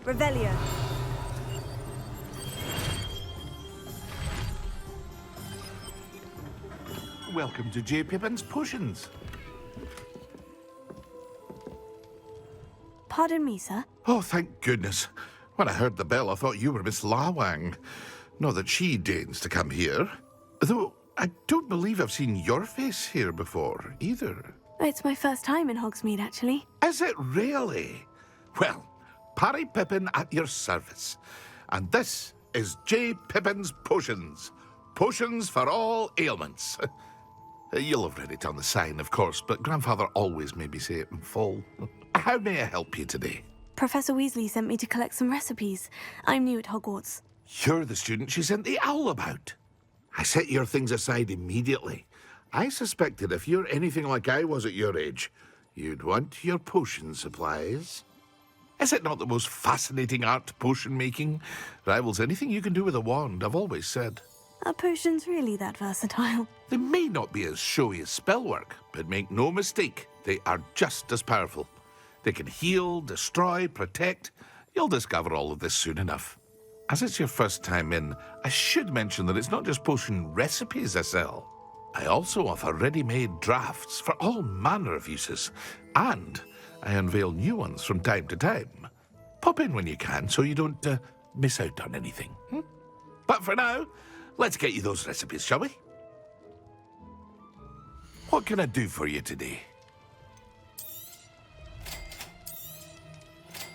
Revelio. Welcome to J. Pippin's Potions. Pardon me, sir. Oh, thank goodness. When I heard the bell, I thought you were Miss Lawang. Not that she deigns to come here. Though, I don't believe I've seen your face here before, either. It's my first time in Hogsmeade, actually. Is it really? Well, Parry Pippin at your service. And this is J. Pippin's Potions. Potions for all ailments. You'll have read it on the sign, of course, but Grandfather always made me say it in full. How may I help you today? Professor Weasley sent me to collect some recipes. I'm new at Hogwarts. You're the student she sent the owl about. I set your things aside immediately. I suspected if you're anything like I was at your age, you'd want your potion supplies. Is it not the most fascinating art, potion making? Rivals anything you can do with a wand, I've always said. Are potions really that versatile? They may not be as showy as spellwork, but make no mistake, they are just as powerful. They can heal, destroy, protect. You'll discover all of this soon enough. As it's your first time in, I should mention that it's not just potion recipes I sell. I also offer ready-made drafts for all manner of uses, and I unveil new ones from time to time. Pop in when you can so you don't miss out on anything. But for now, let's get you those recipes, shall we? What can I do for you today?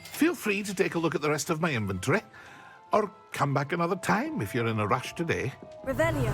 Feel free to take a look at the rest of my inventory, or come back another time if you're in a rush today. Revelio.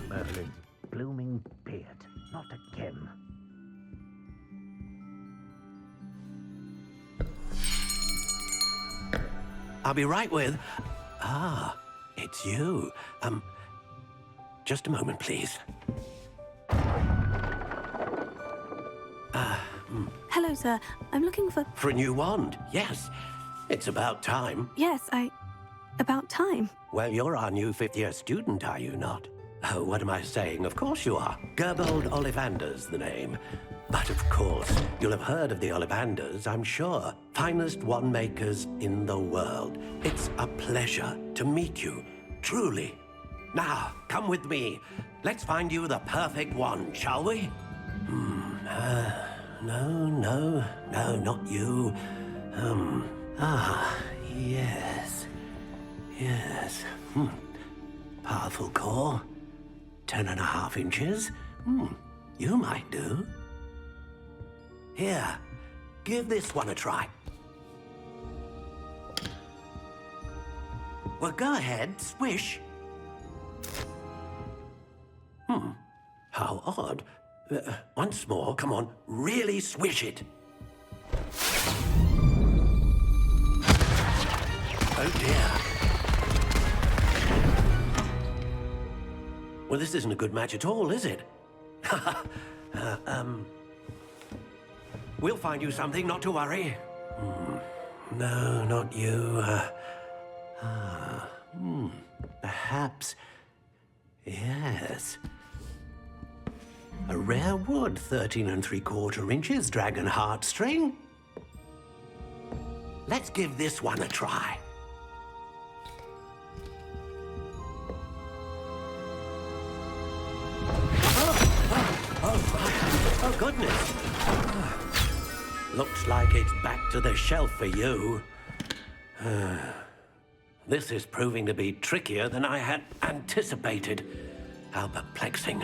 Merlin's blooming beard. Not again. I'll be right with... Ah, it's you. Just a moment, please. Hello, sir. I'm looking for... For a new wand, yes. It's about time. Yes, about time. Well, you're our new fifth-year student, are you not? Oh, what am I saying? Of course you are. Gerbold Ollivander's the name. But of course, you'll have heard of the Ollivanders, I'm sure. Finest wand makers in the world. It's a pleasure to meet you, truly. Now, come with me. Let's find you the perfect wand, shall we? No, not you. Yes. Powerful core. 10.5 inches. You might do. Here, give this one a try. Well, go ahead, swish. How odd. Once more, come on, really swish it. Oh dear. Well, this isn't a good match at all, is it? We'll find you something, not to worry. No, not you. Perhaps... Yes. A rare wood, 13 3/4 inches, dragon heartstring. Let's give this one a try. Oh, goodness. Looks like it's back to the shelf for you. This is proving to be trickier than I had anticipated. How perplexing.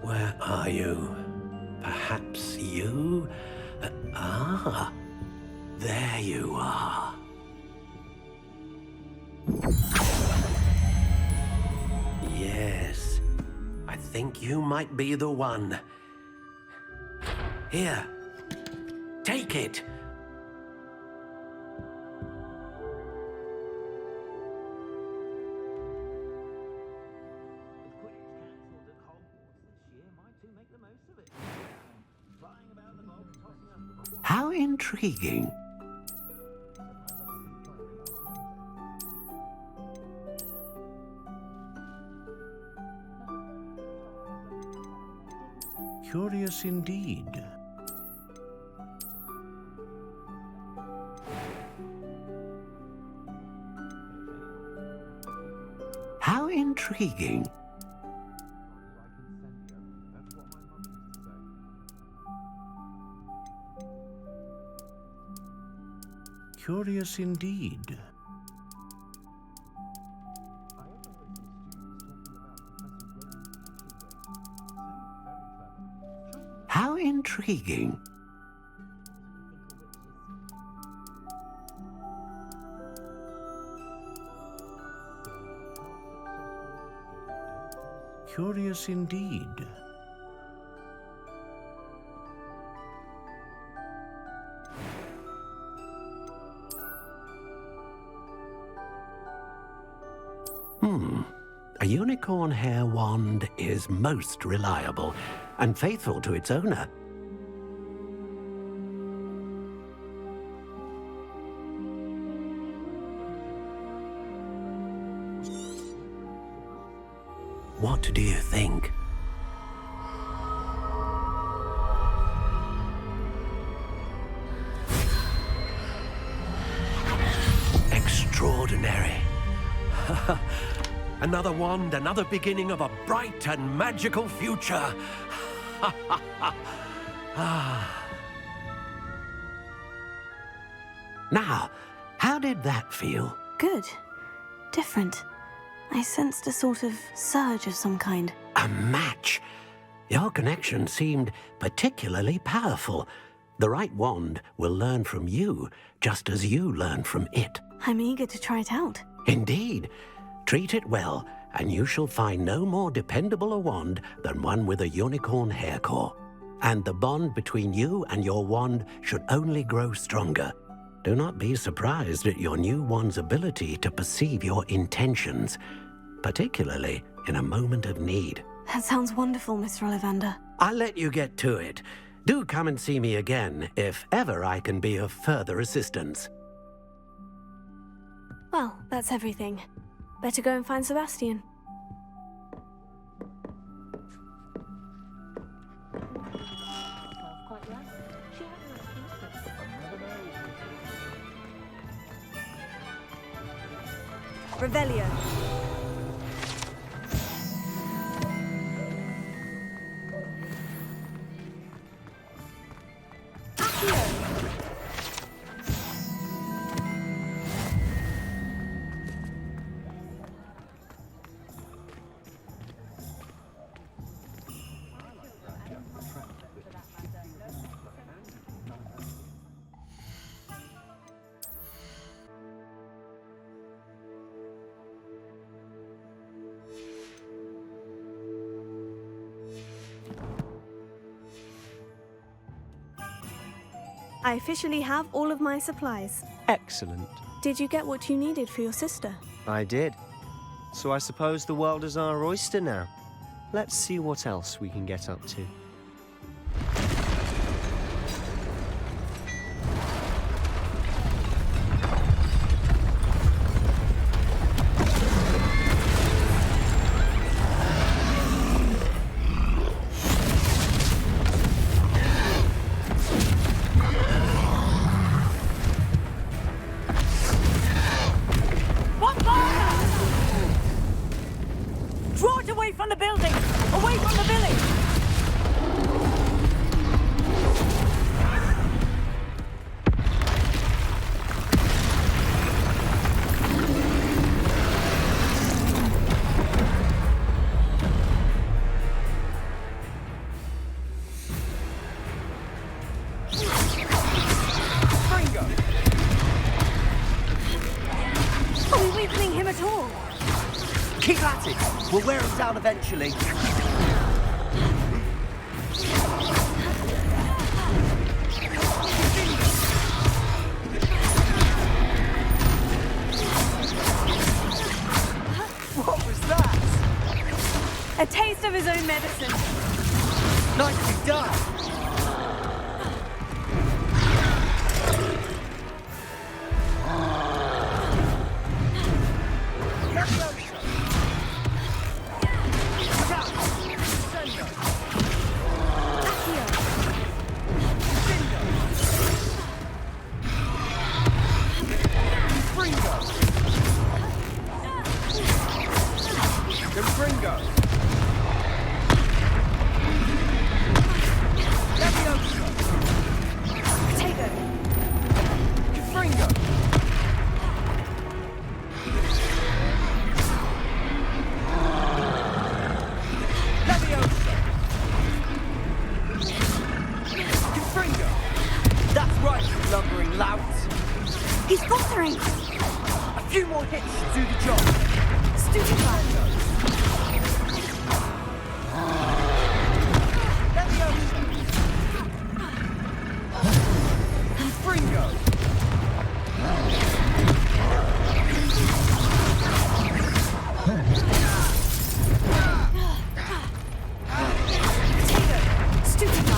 Where are you? Perhaps you? There you are. Yes, I think you might be the one. Here, take it. How intriguing. Curious indeed. How intriguing. Curious indeed. How intriguing. Curious indeed. A unicorn hair wand is most reliable and faithful to its owner. What do you think? Extraordinary. Another wand, another beginning of a bright and magical future. Now, how did that feel? Good. Different. I sensed a sort of surge of some kind. A match. Your connection seemed particularly powerful. The right wand will learn from you, just as you learn from it. I'm eager to try it out. Indeed. Treat it well, and you shall find no more dependable a wand than one with a unicorn hair core. And the bond between you and your wand should only grow stronger. Do not be surprised at your new wand's ability to perceive your intentions, particularly in a moment of need. That sounds wonderful, Mr. Ollivander. I'll let you get to it. Do come and see me again if ever I can be of further assistance. Well, that's everything. Better go and find Sebastian. Revelio. I officially have all of my supplies. Excellent. Did you get what you needed for your sister? I did. So I suppose the world is our oyster now. Let's see what else we can get up to. We'll wear him down eventually. What was that? A taste of his own medicine. Nicely done. Confringo! Leviosa! Potato! Confringo! Leviosa! Confringo! That's right, you lumbering louts! He's faltering! A few more hits should do the job! Stupefy! Leviosa! Confringo! Potato! Stupefy!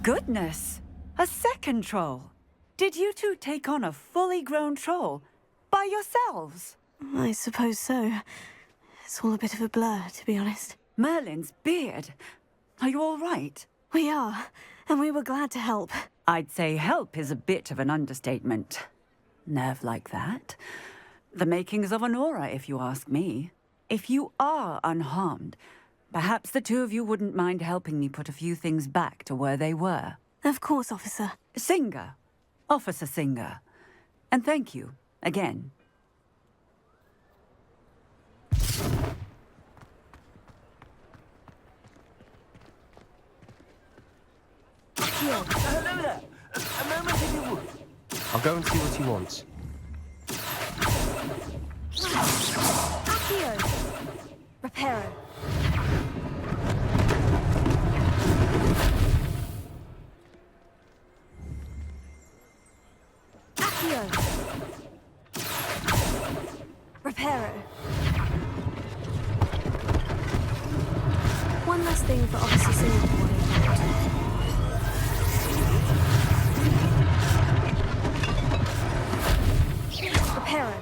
Goodness! A second troll! Did you two take on a fully grown troll by yourselves? I suppose so. It's all a bit of a blur, to be honest. Merlin's beard. Are you all right? We are, and we were glad to help. I'd say help is a bit of an understatement. Nerve like that. The makings of an aura, if you ask me. If you are unharmed, perhaps the two of you wouldn't mind helping me put a few things back to where they were. Of course, officer. Singer. Officer Singer. And thank you, again. Hello there! A moment if you would. I'll go and see what he wants. Accio! Reparo. Accio! Reparo. One last thing for Officer Singer to worry about. Reparo.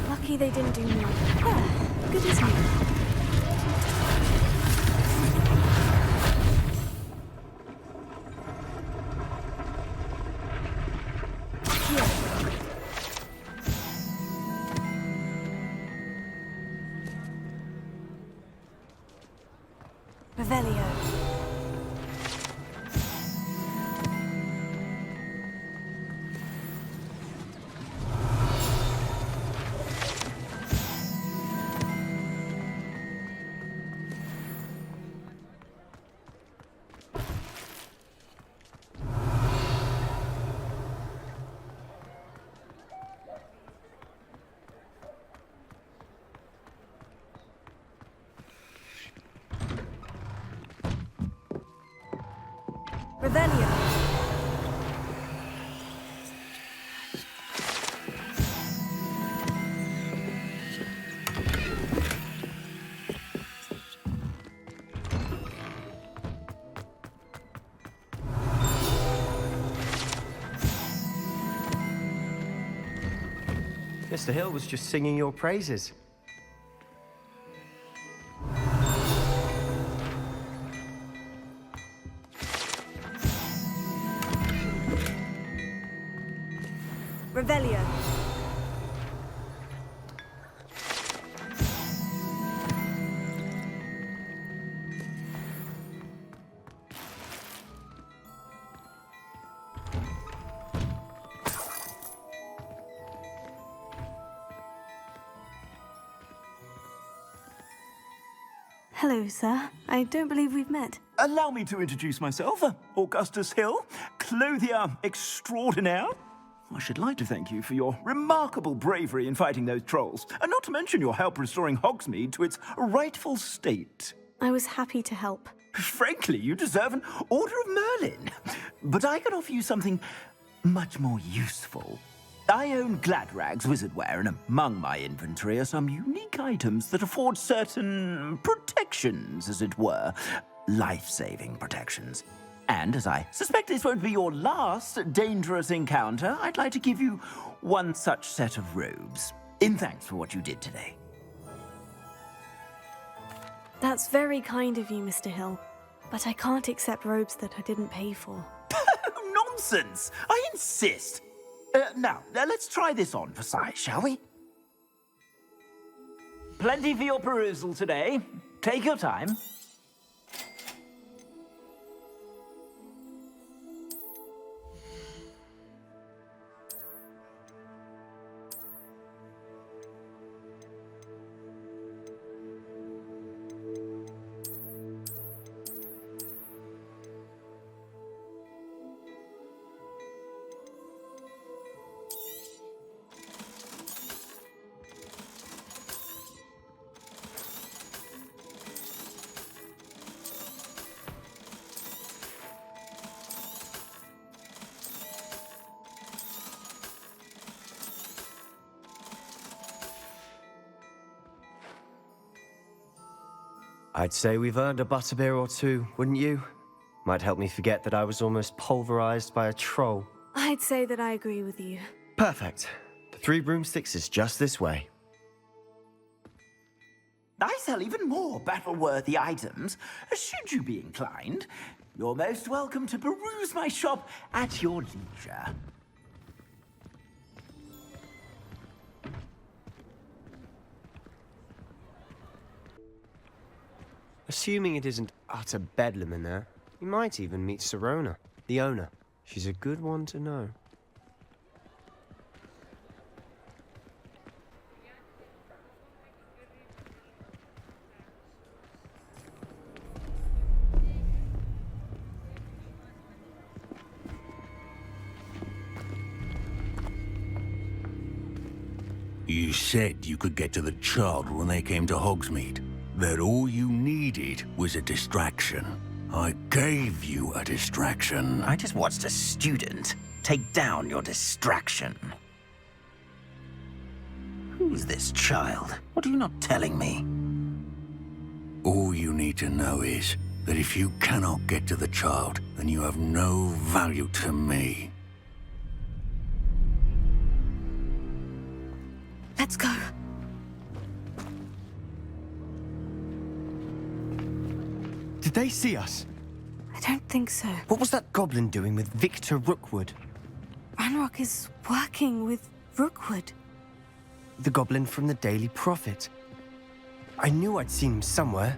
Lucky they didn't do more. Ah, good as new. Revelio. Revelio. Mr. Hill was just singing your praises. Revelio. Hello, sir. I don't believe we've met. Allow me to introduce myself. Augustus Hill, clothier extraordinaire. I should like to thank you for your remarkable bravery in fighting those trolls, and not to mention your help restoring Hogsmeade to its rightful state. I was happy to help. Frankly, you deserve an Order of Merlin. But I can offer you something much more useful. I own Gladrag's wizardware, and among my inventory are some unique items that afford certain protections, as it were. life-saving protections. And as I suspect this won't be your last dangerous encounter, I'd like to give you one such set of robes, in thanks for what you did today. That's very kind of you, Mr. Hill. But I can't accept robes that I didn't pay for. Nonsense! I insist! Now, let's try this on for size, shall we? Plenty for your perusal today. Take your time. I'd say we've earned a butterbeer or two, wouldn't you? Might help me forget that I was almost pulverized by a troll. I'd say that I agree with you. Perfect. The 3 Broomsticks is just this way. I sell even more battle-worthy items, should you be inclined. You're most welcome to peruse my shop at your leisure. Assuming it isn't utter bedlam in there, you might even meet Sirona, the owner. She's a good one to know. You said you could get to the child when they came to Hogsmeade. That all you needed was a distraction. I gave you a distraction. I just watched a student take down your distraction. Who's this child? What are you not telling me? All you need to know is that if you cannot get to the child, then you have no value to me. Let's go. Did they see us? I don't think so. What was that goblin doing with Victor Rookwood? Ranrok is working with Rookwood. The goblin from the Daily Prophet. I knew I'd seen him somewhere.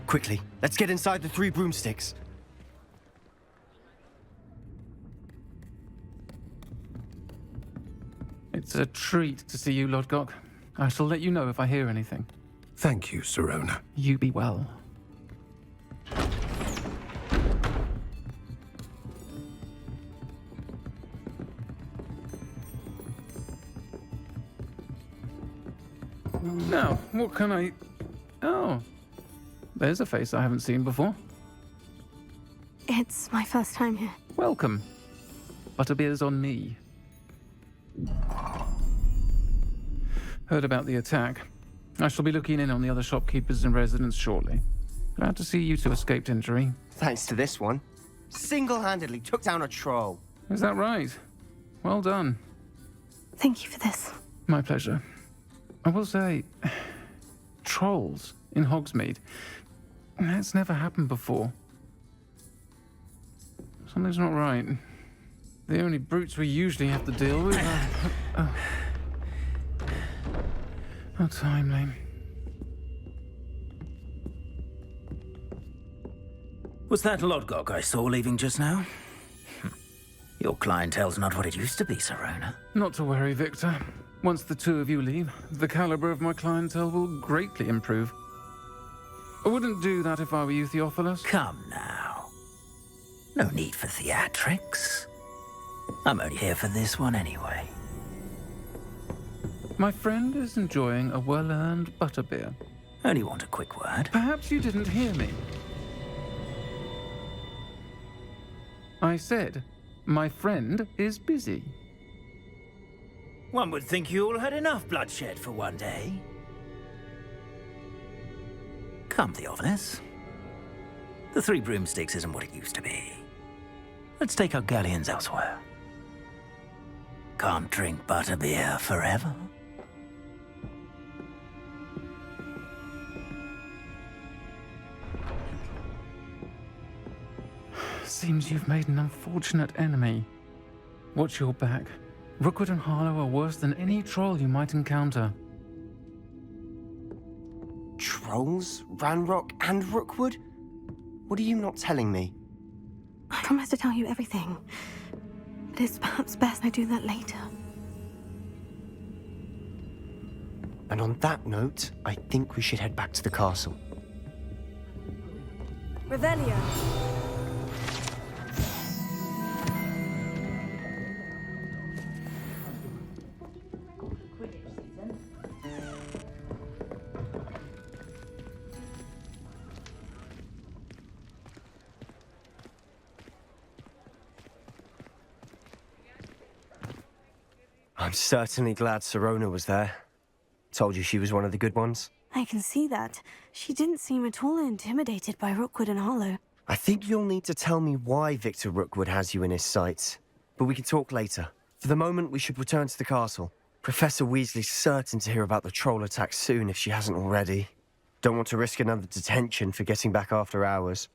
Quickly, let's get inside the 3 Broomsticks. It's a treat to see you, Lodgok. I shall let you know if I hear anything. Thank you, Sirona. You be well. Now, what can I... Oh, there's a face I haven't seen before. It's my first time here. Welcome. Butterbeer's on me. Heard about the attack. I shall be looking in on the other shopkeepers and residents shortly. Glad to see you two escaped injury. Thanks to this one. Single-handedly took down a troll. Is that right? Well done. Thank you for this. My pleasure. I will say, trolls in Hogsmeade. That's never happened before. Something's not right. The only brutes we usually have to deal with are... How timely. Was that Lodgok I saw leaving just now? Your clientele's not what it used to be, Sirona. Not to worry, Victor. Once the 2 of you leave, the caliber of my clientele will greatly improve. I wouldn't do that if I were you, Theophilus. Come now. No need for theatrics. I'm only here for this one anyway. My friend is enjoying a well-earned butterbeer. Only want a quick word. Perhaps you didn't hear me. I said, my friend is busy. One would think you all had enough bloodshed for one day. Come, Theophilus. The Three Broomsticks isn't what it used to be. Let's take our galleons elsewhere. Can't drink butterbeer forever. Seems you've made an unfortunate enemy. Watch your back. Rookwood and Harlow are worse than any troll you might encounter. Trolls? Ranrok and Rookwood? What are you not telling me? I promise to tell you everything. But it's perhaps best I do that later. And on that note, I think we should head back to the castle. Revelio. I'm certainly glad Serona was there. Told you she was one of the good ones. I can see that. She didn't seem at all intimidated by Rookwood and Harlow. I think you'll need to tell me why Victor Rookwood has you in his sights. But we can talk later. For the moment, we should return to the castle. Professor Weasley's certain to hear about the troll attack soon if she hasn't already. Don't want to risk another detention for getting back after hours.